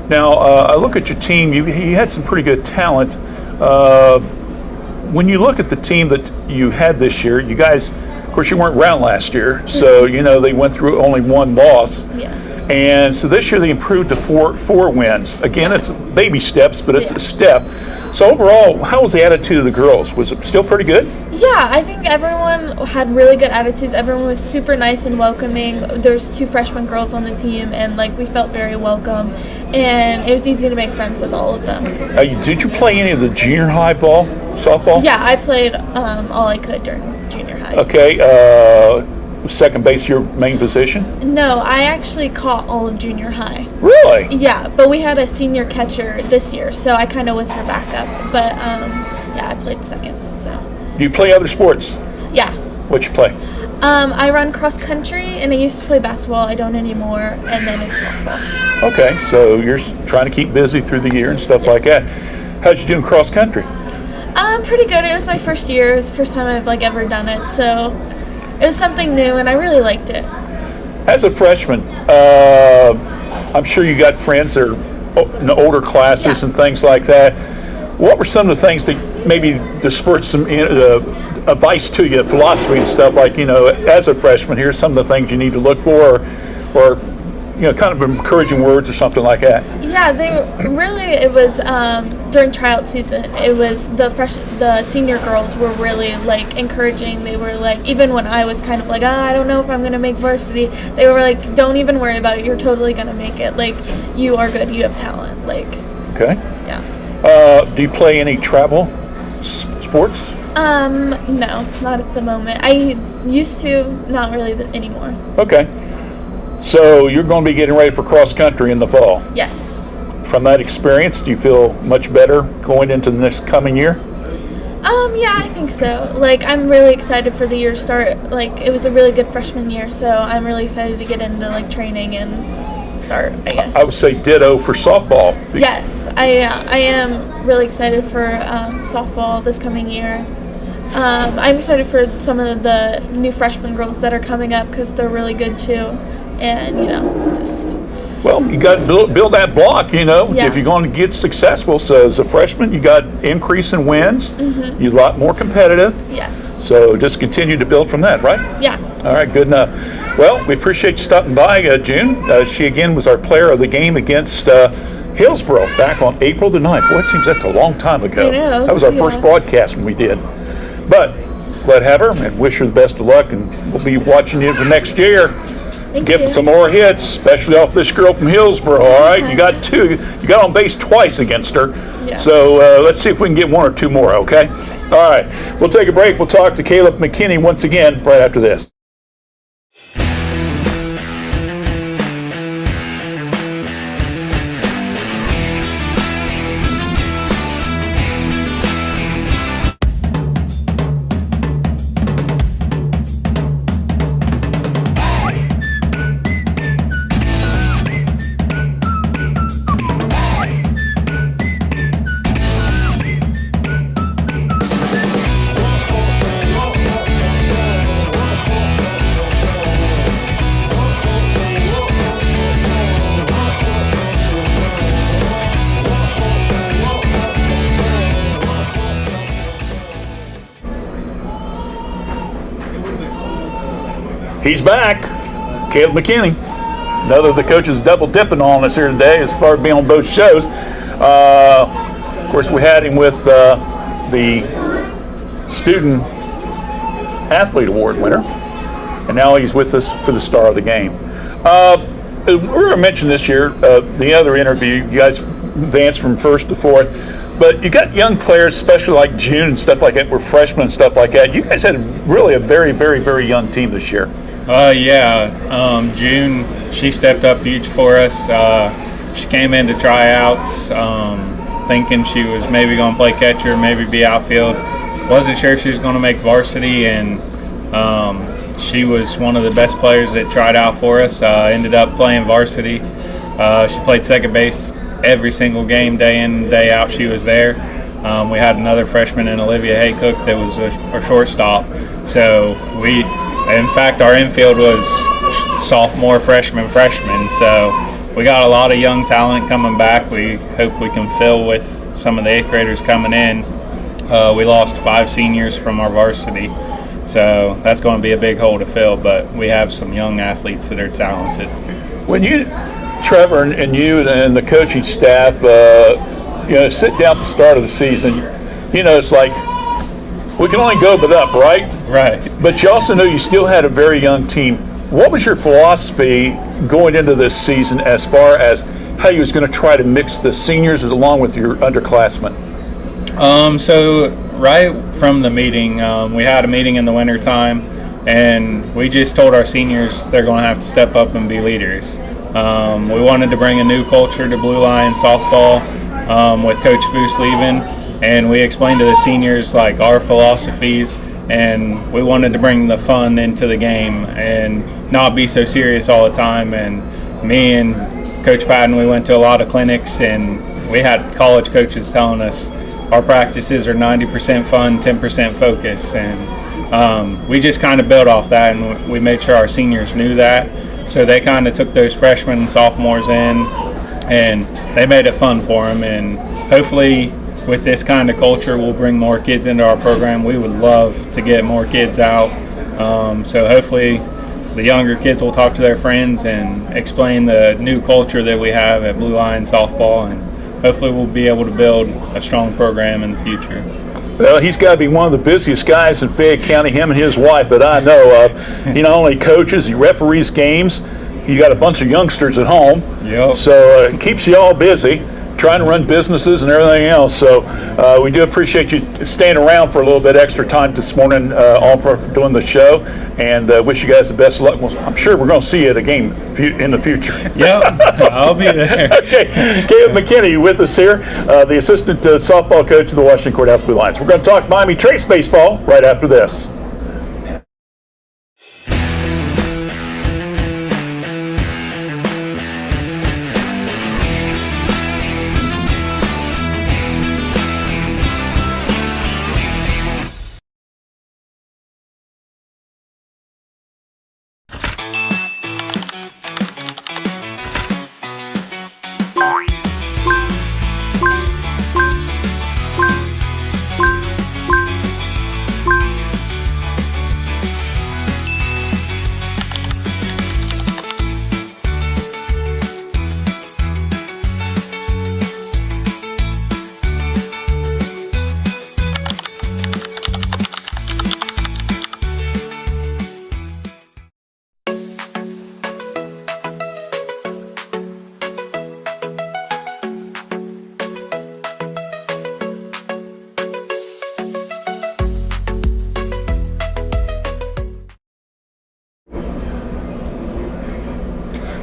B: Now, I look at your team, you had some pretty good talent. When you look at the team that you had this year, you guys, of course, you weren't around last year, so they went through only one loss.
C: Yeah.
B: And so this year they improved to four wins. Again, it's baby steps, but it's a step. So overall, how was the attitude of the girls? Was it still pretty good?
C: Yeah, I think everyone had really good attitudes. Everyone was super nice and welcoming. There's 2 freshman girls on the team, and we felt very welcome. And it was easy to make friends with all of them.
B: Did you play any of the junior high softball?
C: Yeah, I played all I could during junior high.
B: Okay. Second base, your main position?
C: No, I actually caught all of junior high.
B: Really?
C: Yeah, but we had a senior catcher this year, so I kind of was her backup. But I played second. So.
B: Do you play other sports?
C: Yeah.
B: What you play?
C: I run cross country, and I used to play basketball. I don't anymore, and then it's softball.
B: Okay, so you're trying to keep busy through the year and stuff like that. How'd you do in cross country?
C: Pretty good. It was my first year. It was the first time I've ever done it, so it was something new, and I really liked it.
B: As a freshman, I'm sure you got friends that are in the older classes and things like that. What were some of the things that maybe spurred some advice to you, philosophy and stuff as a freshman, here's some of the things you need to look for, or kind of encouraging words or something like that? Yeah,
C: it was during tryout season. It was the senior girls were really encouraging. They were even when I was kind of I don't know if I'm gonna make varsity, they were don't even worry about it. You're totally gonna make it. You are good. You have talent.
B: Okay.
C: Yeah.
B: Do you play any travel sports?
C: No, not at the moment. I used to, not really anymore.
B: Okay. So you're going to be getting ready for cross country in the fall.
C: Yes.
B: From that experience, do you feel much better going into this coming year?
C: Yeah, I think so. I'm really excited for the year to start. It was a really good freshman year, so I'm really excited to get into training and start, I guess.
B: I would say ditto for softball.
C: Yes, I am really excited for softball this coming year. I'm excited for some of the new freshman girls that are coming up because they're really good too. And,
B: Well, you got to build that block,
C: Yeah.
B: if you're going to get successful. So as a freshman, you got increase in wins. Mm-hmm. You're a lot more competitive.
C: Yes.
B: So just continue to build from that, right?
C: Yeah.
B: All right, good enough. Well, we appreciate you stopping by, June. She, again, was our player of the game against Hillsborough back on April the 9th. Boy, it seems that's a long time ago.
C: I know.
B: That was our first broadcast when we did. But glad to have her and wish her the best of luck, and we'll be watching you for next year. Get some more hits, especially off this girl from Hillsborough, all right? You got 2. You got on base twice against her. Yeah. So let's see if we can get 1 or 2 more, okay? All right. We'll take a break. We'll talk to Caleb McKinney once again right after this. He's back. Caleb McKinney. Another of the coaches double dipping on us here today as far as being on both shows. Of course, we had him with the Student Athlete Award winner, and now he's with us for the star of the game. We were going to mention this year, the other interview, you guys advanced from first to fourth, but you got young players, especially like June and stuff like that, were freshmen and stuff like that. You guys had really a very, very, very young team this year.
H: June, she stepped up huge for us. She came into tryouts thinking she was maybe going to play catcher, maybe be outfield. Wasn't sure she was going to make varsity, and she was one of the best players that tried out for us. Ended up playing varsity. She played second base every single game, day in, day out. She was there. We had another freshman in Olivia Haycook that was a shortstop. So in fact, our infield was sophomore, freshman. So we got a lot of young talent coming back. We hope we can fill with some of the 8th graders coming in. We lost 5 seniors from our varsity. So that's going to be a big hole to fill, but we have some young athletes that are talented.
B: When you, Trevor, and you and the coaching staff, sit down at the start of the season, it's like we can only go but up, right?
H: Right.
B: But you also know you still had a very young team. What was your philosophy going into this season as far as how you was going to try to mix the seniors along with your underclassmen?
H: So right from the meeting, we had a meeting in the wintertime, and we just told our seniors they're going to have to step up and be leaders. We wanted to bring a new culture to Blue Line softball with Coach Foose leaving, and we explained to the seniors like our philosophies, and we wanted to bring the fun into the game and not be so serious all the time. And me and Coach Patton, we went to a lot of clinics, and we had college coaches telling us our practices are 90% fun, 10% focus, and we just kind of built off that, and we made sure our seniors knew that. So they kind of took those freshmen and sophomores in, and they made it fun for them. And hopefully with this kind of culture, we'll bring more kids into our program. We would love to get more kids out. So hopefully the younger kids will talk to their friends and explain the new culture that we have at Blue Line softball, and hopefully we'll be able to build a strong program in the future.
B: Well, he's got to be one of the busiest guys in Fayette County, him and his wife, that I know of. He not only coaches, he referees games. He got a bunch of youngsters at home.
H: Yep.
B: So it keeps you all busy, trying to run businesses and everything else. So we do appreciate you staying around for a little bit extra time this morning, all for doing the show, and wish you guys the best of luck. Well, I'm sure we're going to see you at a game in the future.
H: Yep, I'll be there.
B: Okay, Caleb McKinney with us here, the assistant softball coach of the Washington Courthouse Blue Lions. We're going to talk Miami Trace baseball right after this.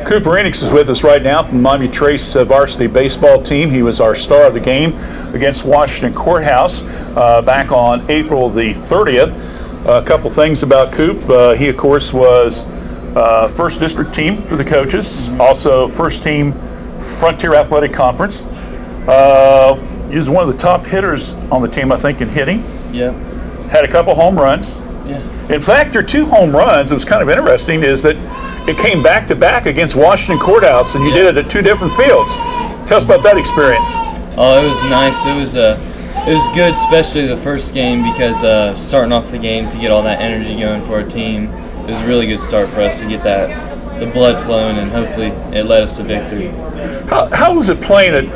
B: Cooper Enix is with us right now from the Miami Trace varsity baseball team. He was our star of the game against Washington Courthouse back on April the 30th. A couple things about Coop. He, of course, was first district team for the coaches, also first team Frontier Athletic Conference. He was one of the top hitters on the team, I think, in hitting.
I: Yeah.
B: Had a couple home runs.
I: Yeah.
B: In fact, your 2 home runs, it was kind of interesting, is that it came back to back against Washington Courthouse, and you did it at 2 different fields. Tell us about that experience.
I: Oh, it was nice. It was good, especially the first game, because starting off the game to get all that energy going for our team, was a really good start for us to get the blood flowing, and hopefully it led us to victory.
B: How was it playing at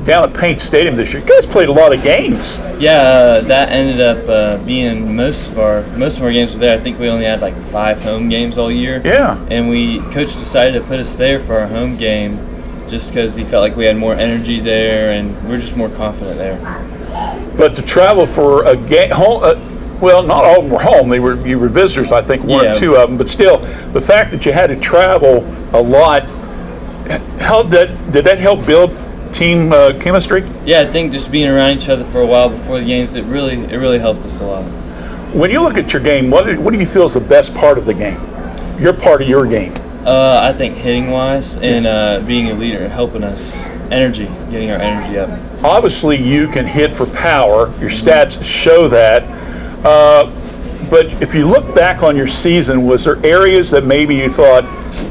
B: down at Paint Stadium this year? You guys played a lot of games.
I: Yeah, that ended up being most of our games were there. I think we only had like 5 home games all year.
B: Yeah.
I: And coach decided to put us there for our home game, just because he felt like we had more energy there, and we're just more confident there.
B: But to travel for a game, well, not all of them were home. You were visitors, I think, one or two of them. But still, the fact that you had to travel a lot, did that help build team chemistry?
I: Yeah, I think just being around each other for a while before the games, it really helped us a lot.
B: When you look at your game, what do you feel is the best part of the game? Your part of your game?
I: I think hitting wise and being a leader, helping us getting our energy up.
B: Obviously, you can hit for power. Your stats show that. But if you look back on your season, was there areas that maybe you thought,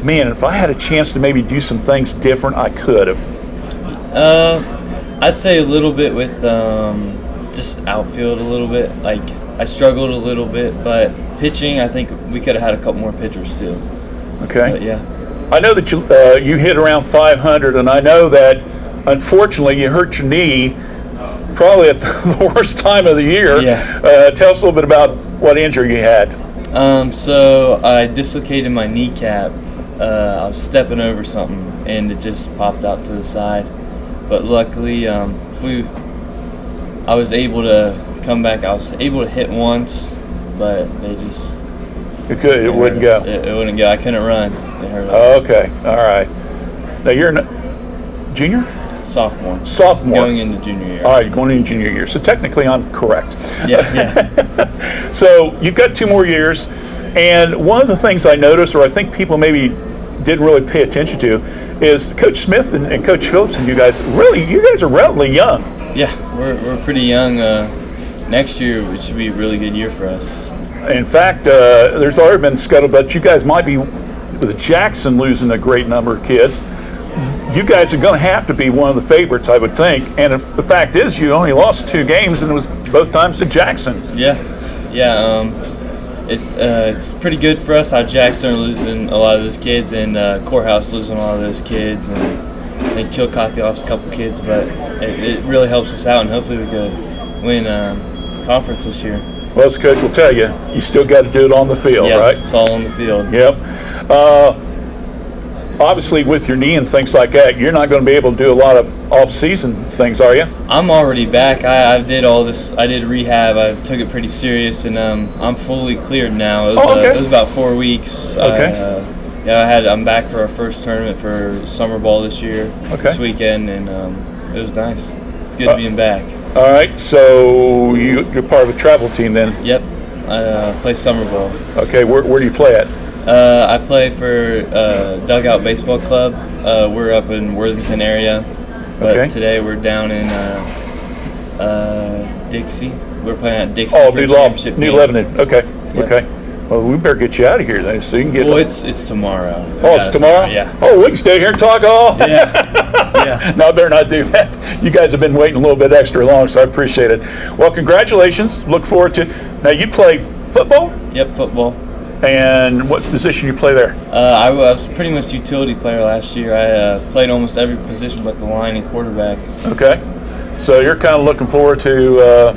B: man, if I had a chance to maybe do some things different, I could have?
I: I'd say a little bit with just outfield a little bit. Like, I struggled a little bit, but pitching, I think we could have had a couple more pitchers too.
B: Okay.
I: But yeah.
B: I know that you hit around 500, and I know that unfortunately you hurt your knee probably at the worst time of the year.
I: Yeah.
B: Tell us a little bit about what injury you had.
I: So I dislocated my kneecap. I was stepping over something, and it just popped out to the side. But luckily, I was able to come back. I was able to hit once, but they just...
B: It wouldn't go.
I: It wouldn't go. I couldn't run. It hurt.
B: Okay. All right. Now you're junior?
I: Sophomore. Going into junior year.
B: All right, going into junior year. So technically I'm correct.
I: Yeah.
B: So you've got 2 more years, and one of the things I noticed, or I think people maybe didn't really pay attention to, is Coach Smith and Coach Phillips and you guys are relatively young.
I: Yeah, we're pretty young. Next year it should be a really good year for us.
B: In fact, there's already been scuttlebutt. You guys might be, with Jackson losing a great number of kids, you guys are going to have to be one of the favorites, I would think. And if the fact is, you only lost 2 games, and it was both times to Jackson.
I: Yeah. It's pretty good for us. How Jackson are losing a lot of those kids, and Courthouse losing a lot of those kids, and I think Chillicothe lost a couple kids, but it really helps us out, and hopefully we can win conference this year.
B: Well, as coach will tell you, you still got to do it on the field, right?
I: It's all on the field.
B: Yep. Obviously, with your knee and things like that, you're not going to be able to do a lot of off-season things, are you?
I: I'm already back. I did all this. I did rehab. I took it pretty serious, and I'm fully cleared now. It was about 4 weeks.
B: Okay.
I: I'm back for our first tournament for summer ball this year, this weekend, and it was nice. It's good being back.
B: All right, so you're part of a travel team then?
I: Yep, I play summer ball.
B: Okay, where do you play at?
I: I play for Dugout Baseball Club. We're up in Worthington area, but today we're down in Dixie. We're playing at Dixie for a championship
B: New
I: game.
B: Lebanon. Okay,
I: Yep.
B: okay. Well, we better get you out of here then, so you can get.
I: Well, it's tomorrow.
B: Oh, it's tomorrow?
I: Yeah.
B: Oh, we can stay here and talk all.
I: Yeah.
B: No, I better not do that. You guys have been waiting a little bit extra long, so I appreciate it. Well, congratulations. Look forward to. Now, you play football?
I: Yep, football.
B: And what position you play there?
I: I was pretty much utility player last year. I played almost every position but the line and quarterback.
B: Okay. So you're kind of looking forward to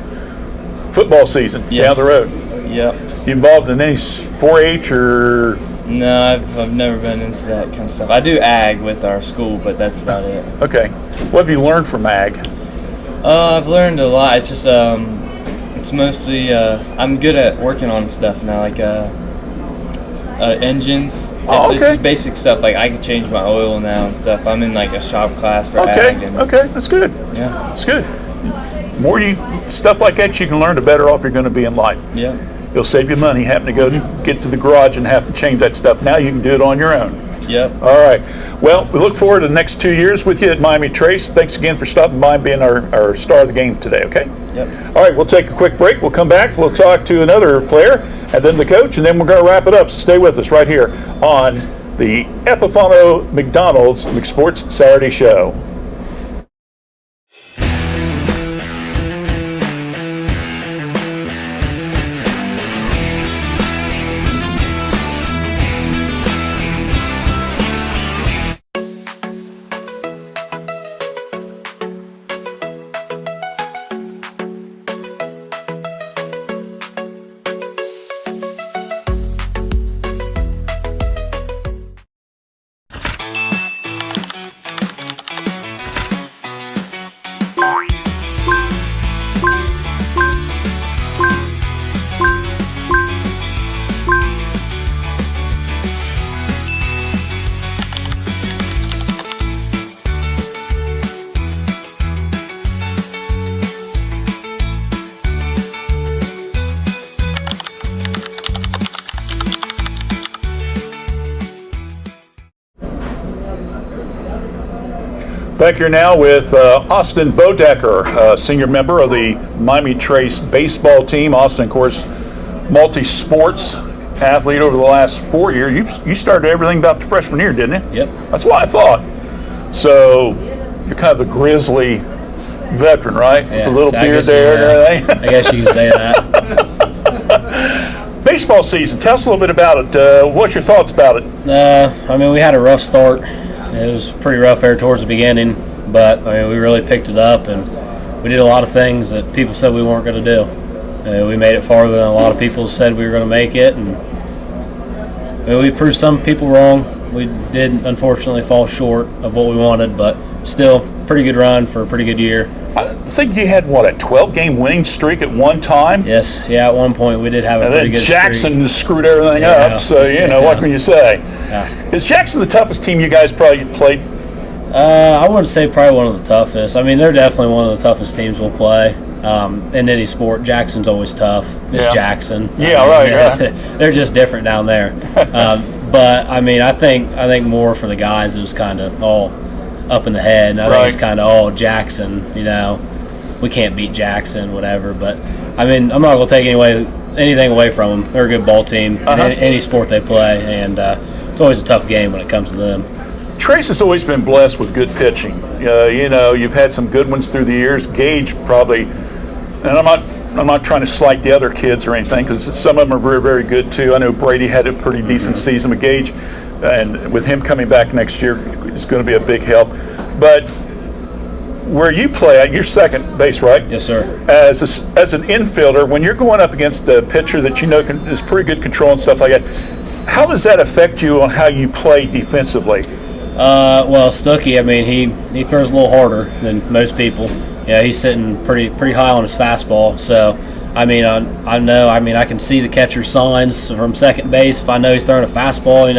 B: football season down the road.
I: Yep.
B: You involved in any 4-H or?
I: No, I've never been into that kind of stuff. I do ag with our school, but that's about it.
B: Okay. What have you learned from ag?
I: I've learned a lot. It's just it's mostly I'm good at working on stuff now, like engines. It's just basic stuff. Like I can change my oil now and stuff. I'm in like a shop class for ag.
B: Okay, that's good.
I: Yeah,
B: that's good. More stuff like that you can learn, the better off you're going to be in life.
I: Yeah.
B: It'll save you money having to go get to the garage and have to change that stuff. Now you can do it on your own.
I: Yep.
B: All right. Well, we look forward to the next 2 years with you at Miami Trace. Thanks again for stopping by and being our star of the game today, okay?
I: Yep.
B: All right, we'll take a quick break. We'll come back. We'll talk to another player and then the coach, and then we're going to wrap it up. So stay with us right here on the Epifano McDonald's McSports Saturday Show. Back here now with Austin Bodecker, senior member of the Miami Trace baseball team. Austin, of course, multi-sports athlete over the last 4 years. You started everything about the freshman year, didn't you?
J: Yep.
B: That's what I thought. So you're kind of a grizzly veteran, right?
J: Yeah,
B: With a little
J: so
B: beard there and everything.
J: I guess you can say that.
B: Baseball season, tell us a little bit about it. What's your thoughts about it?
J: I mean, we had a rough start. It was pretty rough there towards the beginning, but I mean, we really picked it up, and we did a lot of things that people said we weren't going to do. We made it farther than a lot of people said we were going to make it, and I mean, we proved some people wrong. We did unfortunately fall short of what we wanted, but still, pretty good run for a pretty good year.
B: I think you had, what, a 12-game winning streak at one time?
J: Yes, yeah, at one point we did have a pretty good streak.
B: And then Jackson screwed everything up, so, what can you say?
J: Yeah.
B: Is Jackson the toughest team you guys probably played?
J: I wouldn't say probably one of the toughest. I mean, they're definitely one of the toughest teams we'll play. In any sport, Jackson's always tough. It's Jackson.
B: Yeah, right.
J: They're just different down there. But, I mean, I think more for the guys, it was kind of all up in the head, and I think it's kind of all Jackson, we can't beat Jackson, whatever, but I mean, I'm not going to take anything away from them. They're a good ball team in any sport they play, and it's always a tough game when it comes to them.
B: Trace has always been blessed with good pitching. You've had some good ones through the years. Gage probably, and I'm not trying to slight the other kids or anything, because some of them are very, very good too. I know Brady had a pretty decent season with Gage, and with him coming back next year, it's going to be a big help. But where you play at, you're second base, right?
J: Yes, sir.
B: As an infielder, when you're going up against a pitcher that is pretty good control and stuff like that, how does that affect you on how you play defensively?
J: Well, Stuckey, I mean, he throws a little harder than most people. He's sitting pretty high on his fastball. So, I mean, I know. I mean, I can see the catcher's signs from second base. If I know he's throwing a fastball,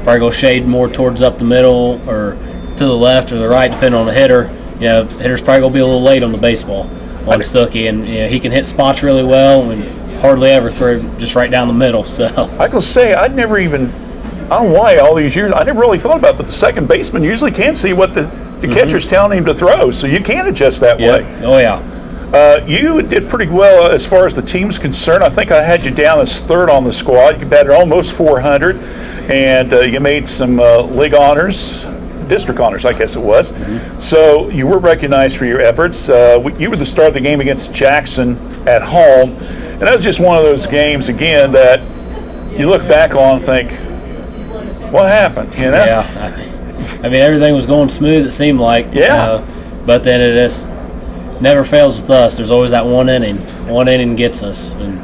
J: probably go shade more towards up the middle or to the left or the right, depending on the hitter. Hitter's probably going to be a little late on the baseball on Stuckey, and he can hit spots really well and hardly ever throw just right down the middle. So
B: I can say I don't know why all these years, I never really thought about it, but the second baseman usually can see what the catcher's telling him to throw, so you can adjust that way.
J: Oh, yeah.
B: You did pretty well as far as the team's concerned. I think I had you down as third on the squad. You batted almost 400, and you made some league honors, district honors, I guess it was. So you were recognized for your efforts. You were the star of the game against Jackson at home, and that was just one of those games, again, that you look back on and think, what happened?
J: Yeah. I mean, everything was going smooth, it seemed like.
B: Yeah.
J: But then it just never fails with us. There's always that one inning. One inning gets us. And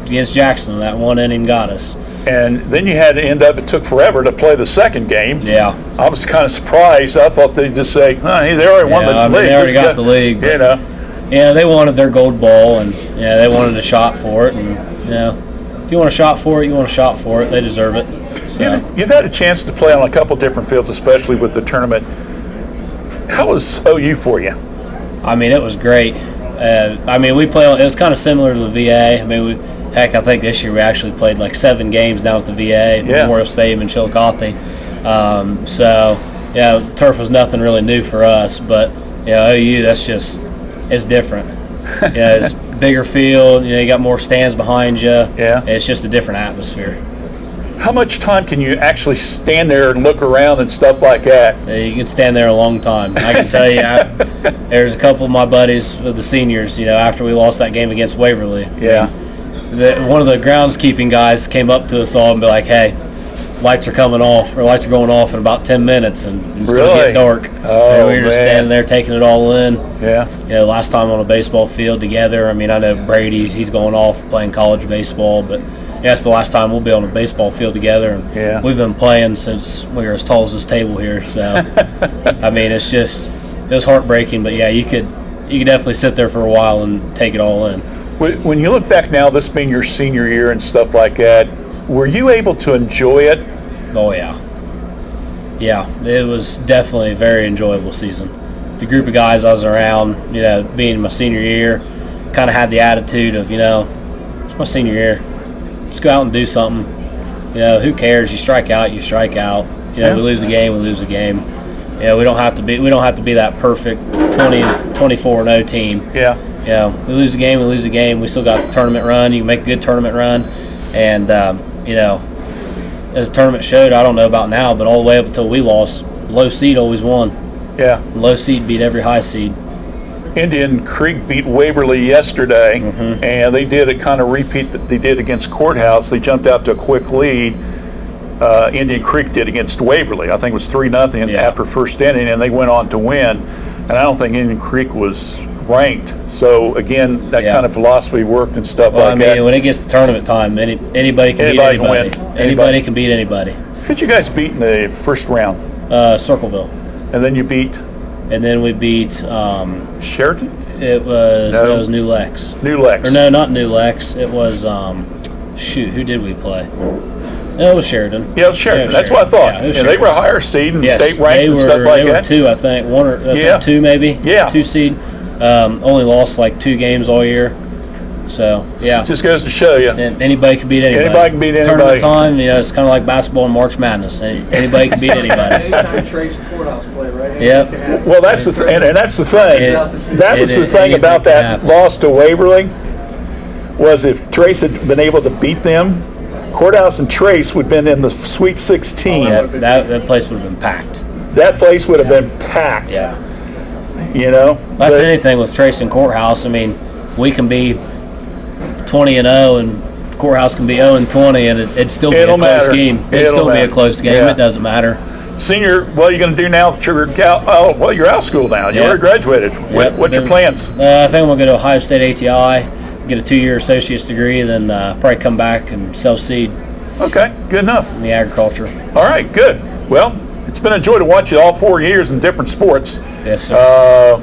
J: against Jackson, that one inning got us.
B: And then you had to it took forever to play the second game.
J: Yeah.
B: I was kind of surprised. I thought they'd just say, hey, they already won the league.
J: They already got the league. Yeah, they wanted their gold ball, and they wanted a shot for it. And if you want a shot for it, you want a shot for it. They deserve it. So.
B: You've had a chance to play on a couple different fields, especially with the tournament. How was OU for you?
J: I mean, it was great. I mean, it was kind of similar to the VA. I mean, I think this year we actually played like 7 games down at the VA, Memorial Stadium in Chillicothe. Turf was nothing really new for us, but OU, it's different. It's bigger field. You got more stands behind you.
B: Yeah,
J: it's just a different atmosphere.
B: How much time can you actually stand there and look around and stuff like that?
J: You can stand there a long time. I can tell you, there's a couple of my buddies, the seniors, after we lost that game against Waverly.
B: Yeah.
J: One of the groundskeeping guys came up to us all and be like, hey, lights are going off in about 10 minutes, and it's going to get dark. And we were just standing there taking it all in.
B: Yeah.
J: Last time on a baseball field together, I mean, I know Brady, he's going off playing college baseball, but it's the last time we'll be on a baseball field together, and we've been playing since we were as tall as this table here. So, I mean, it was heartbreaking, but you could definitely sit there for a while and take it all in.
B: When you look back now, this being your senior year and stuff like that, were you able to enjoy it?
J: Oh yeah, it was definitely a very enjoyable season. The group of guys I was around, being my senior year, kind of had the attitude of, it's my senior year. Let's go out and do something. Who cares? You strike out, you strike out. We lose a game, we lose a game. we don't have to be that perfect 24-0 team.
B: Yeah.
J: We lose a game, we lose a game. We still got a tournament run. You can make a good tournament run, and as the tournament showed, I don't know about now, but all the way up until we lost, low seed always won.
B: Yeah.
J: Low seed beat every high seed.
B: Indian Creek beat Waverly yesterday, and they did a kind of repeat that they did against Courthouse. They jumped out to a quick lead. Indian Creek did against Waverly. I think it was 3-0 after first inning, and they went on to win. And I don't think Indian Creek was ranked. So again, that kind of philosophy worked and stuff like that.
J: When it gets to tournament time, anybody can beat anybody. Anybody can beat anybody.
B: Who'd you guys beat in the first round?
J: Circleville.
B: And then you beat?
J: And then we beat
B: Sheridan?
J: It was New Lex.
B: New Lex.
J: Or no, not New Lex. It was who did we play? No, it was Sheridan.
B: Yeah, it was Sheridan. That's what I thought. Yeah, they were a higher seed and state ranked and stuff like that.
J: They were 2, I think. One or two maybe.
B: Yeah.
J: 2 seed. Only lost like 2 games all year. So
B: it just goes to show you.
J: And anybody can beat anybody.
B: Anybody can beat anybody.
J: Tournament time, it's kind of like basketball and March Madness. Anybody can beat anybody.
A: Anytime Trace and Courthouse play, right?
J: Yep.
B: Well, that's the and that's the thing. That was the thing about that loss to Waverly, was if Trace had been able to beat them, Courthouse and Trace would have been in the Sweet 16.
J: That place would have been packed.
B: That place would have been packed.
J: Yeah.
B: That's
J: anything with Trace and Courthouse. I mean, we can be 20-0 and Courthouse can be 0-20, and it'd still be a close game. It'd still be a close game. Yeah. It doesn't matter.
B: Senior, what are you going to do now that you're you're out of school now. You already graduated. What's your plans?
J: I think I'm going to go to Ohio State ATI, get a 2-year associate's degree, and then probably come back and self-seed.
B: Okay, good enough.
J: In the agriculture.
B: All right, good. Well, it's been a joy to watch you all 4 years in different sports.
J: Yes, sir.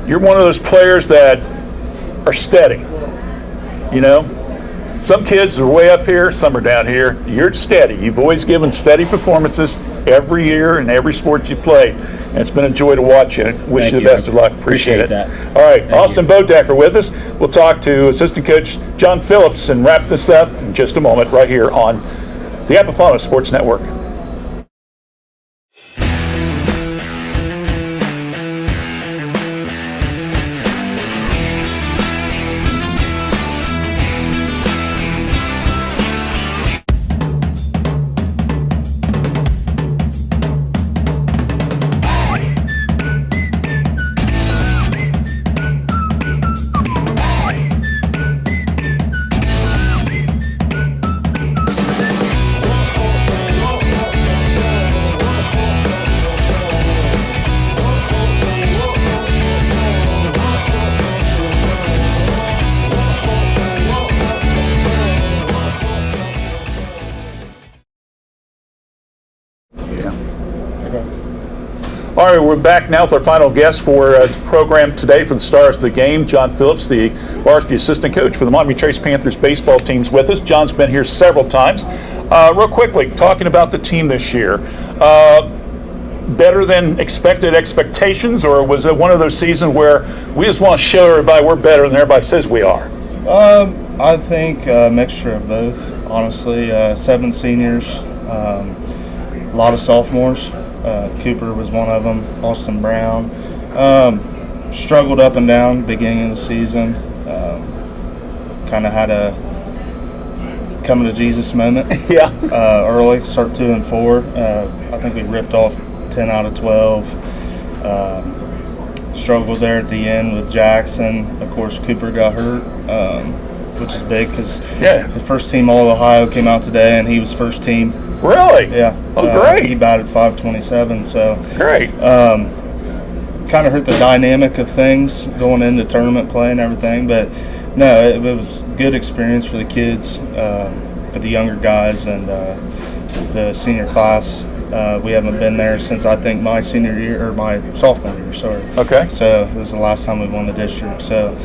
B: You're one of those players that are steady. Some kids are way up here, some are down here. You're steady. You've always given steady performances every year in every sport you play. And it's been a joy to watch you. Wish you the best of luck. Appreciate it.
J: That.
B: All right, Austin Bodecker with us. We'll talk to assistant coach John Phillips and wrap this up in just a moment right here on the Epifano Sports Network. All right, we're back now with our final guest for the program today for the Stars of the Game, John Phillips, the varsity assistant coach for the Montgomery Trace Panthers baseball team's with us. John's been here several times. Real quickly, talking about the team this year, better than expected expectations, or was it one of those seasons where we just want to show everybody we're better than everybody says we are?
K: I think a mixture of both, honestly. 7 seniors, a lot of sophomores. Cooper was one of them, Austin Brown. Struggled up and down beginning of the season. Kind of had a coming to Jesus moment.
B: Yeah.
K: Early, start 2 and 4. I think we ripped off 10 out of 12. Struggled there at the end with Jackson. Of course, Cooper got hurt, which is big because the first team All-Ohio came out today, and he was first team.
B: Really?
K: Yeah.
B: Oh, great.
K: He batted .527, so.
B: Great.
K: Kind of hurt the dynamic of things going into tournament play and everything, but no, it was good experience for the kids, for the younger guys, and the senior class. We haven't been there since I think my senior year, or my sophomore year, sorry.
B: Okay.
K: So this is the last time we won the district. So,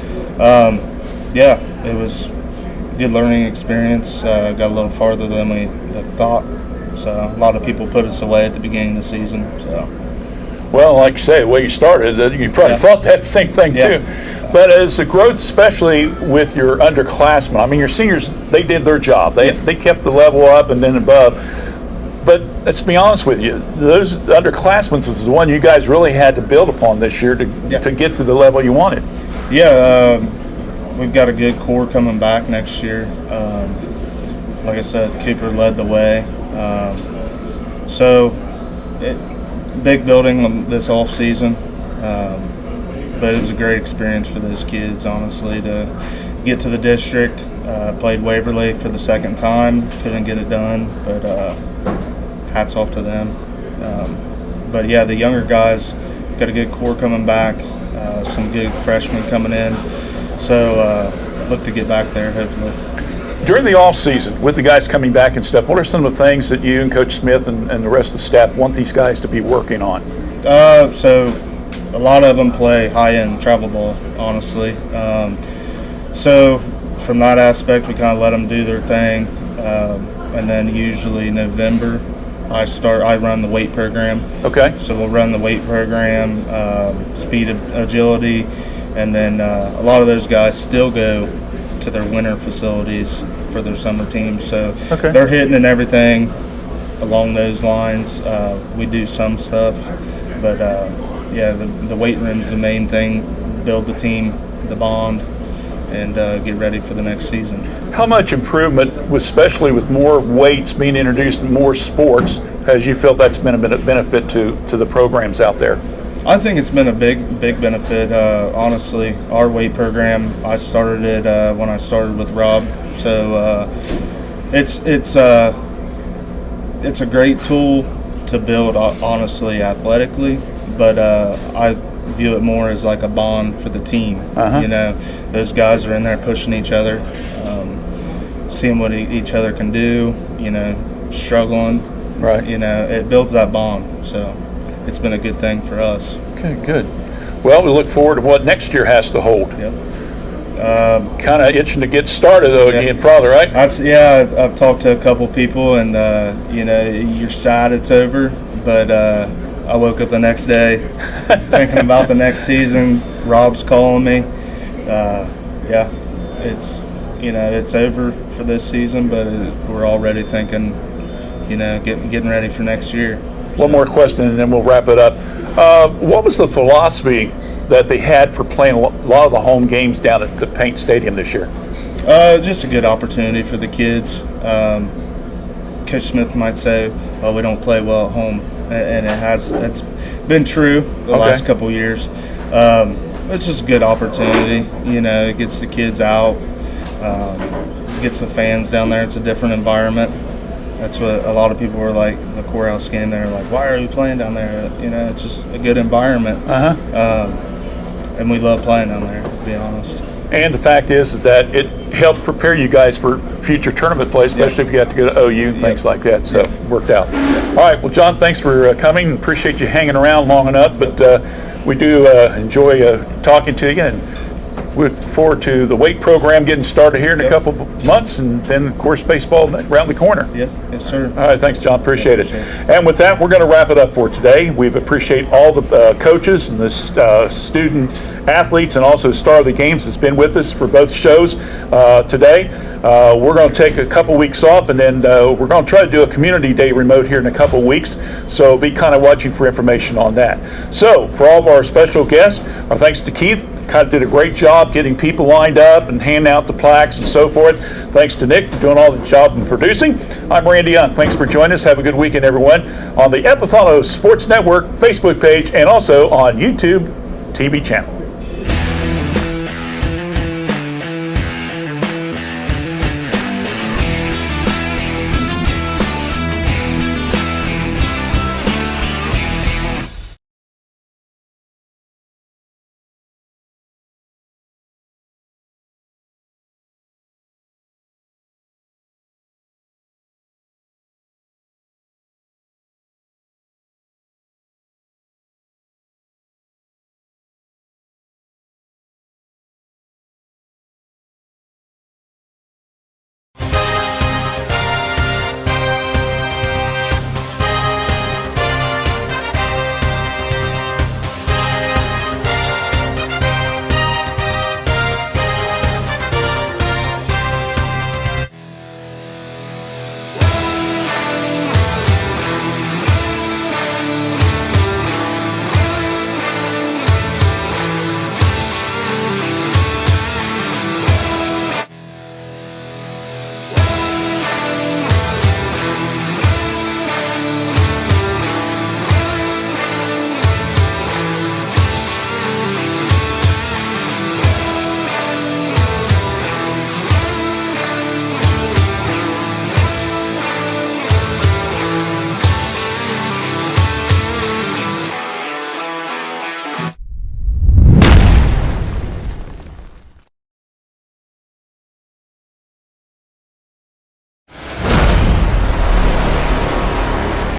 K: it was a good learning experience. Got a little farther than we thought. So a lot of people put us away at the beginning of the season. So,
B: well, like you say, the way you started, you probably thought that same thing too. But as the growth, especially with your underclassmen, I mean, your seniors, they did their job. They kept the level up and then above. But let's be honest with you, those underclassmen was the one you guys really had to build upon this year to get to the level you wanted.
K: Yeah, we've got a good core coming back next year. Like I said, Cooper led the way. Big building this off season, but it was a great experience for those kids, honestly, to get to the district. Played Waverly for the second time, couldn't get it done, but hats off to them. But yeah, the younger guys got a good core coming back, some good freshmen coming in, so look to get back there hopefully.
B: During the off season, with the guys coming back and stuff, what are some of the things that you and Coach Smith and the rest of the staff want these guys to be working on?
K: So a lot of them play high-end travel ball, honestly. So from that aspect, we kind of let them do their thing. And then usually November, I run the weight program.
B: Okay.
K: So we'll run the weight program, speed, agility, and then a lot of those guys still go to their winter facilities for their summer teams. So they're hitting and everything along those lines. We do some stuff, but the weight room's the main thing. Build the team, the bond, and get ready for the next season.
B: How much improvement, especially with more weights being introduced in more sports, has you felt that's been a benefit to the programs out there?
K: I think it's been a big benefit. Honestly, our weight program, I started it when I started with Rob. So it's a great tool to build, honestly, athletically. But I view it more as like a bond for the team. You know, those guys are in there pushing each other, seeing what each other can do. You know, struggling.
B: Right.
K: You know, it builds that bond. So it's been a good thing for us.
B: Okay, good. Well, we look forward to what next year has to hold.
K: Yep.
B: Kind of itching to get started though again, probably, right?
K: I've talked to a couple people, and you know, you're sad it's over, but I woke up the next day thinking about the next season. Rob's calling me. It's, you know, it's over for this season, but we're already thinking, you know, getting ready for next year.
B: One more question, and then we'll wrap it up. What was the philosophy that they had for playing a lot of the home games down at the Paint Stadium this year?
K: Just a good opportunity for the kids. Coach Smith might say, "Well, we don't play well at home," and it's been true the last couple of years. It's just a good opportunity. You know, it gets the kids out, gets the fans down there. It's a different environment. That's what a lot of people were like, the courthouse game there, like, why are we playing down there? You know, it's just a good environment. And we love playing down there, to be honest.
B: And the fact is that it helped prepare you guys for future tournament play, especially if you have to go to OU and things like that. So it worked out. All right. Well, John, thanks for coming. Appreciate you hanging around long enough. But we do enjoy talking to you. And we look forward to the weight program getting started here in a couple months, and then, of course, baseball around the corner.
K: Yes, sir.
B: All right, thanks, John. Appreciate it. And with that, we're going to wrap it up for today. We appreciate all the coaches and the student athletes, and also Star of the Games that's been with us for both shows today. We're going to take a couple weeks off, and then we're going to try to do a community day remote here in a couple weeks. So be kind of watching for information on that. So for all of our special guests, our thanks to Keith. Kind of did a great job getting people lined up and handing out the plaques and so forth. Thanks to Nick for doing all the job in producing. I'm Randy Young. Thanks for joining us. Have a good weekend, everyone, on the Epifano Sports Network Facebook page and also on YouTube TV channel.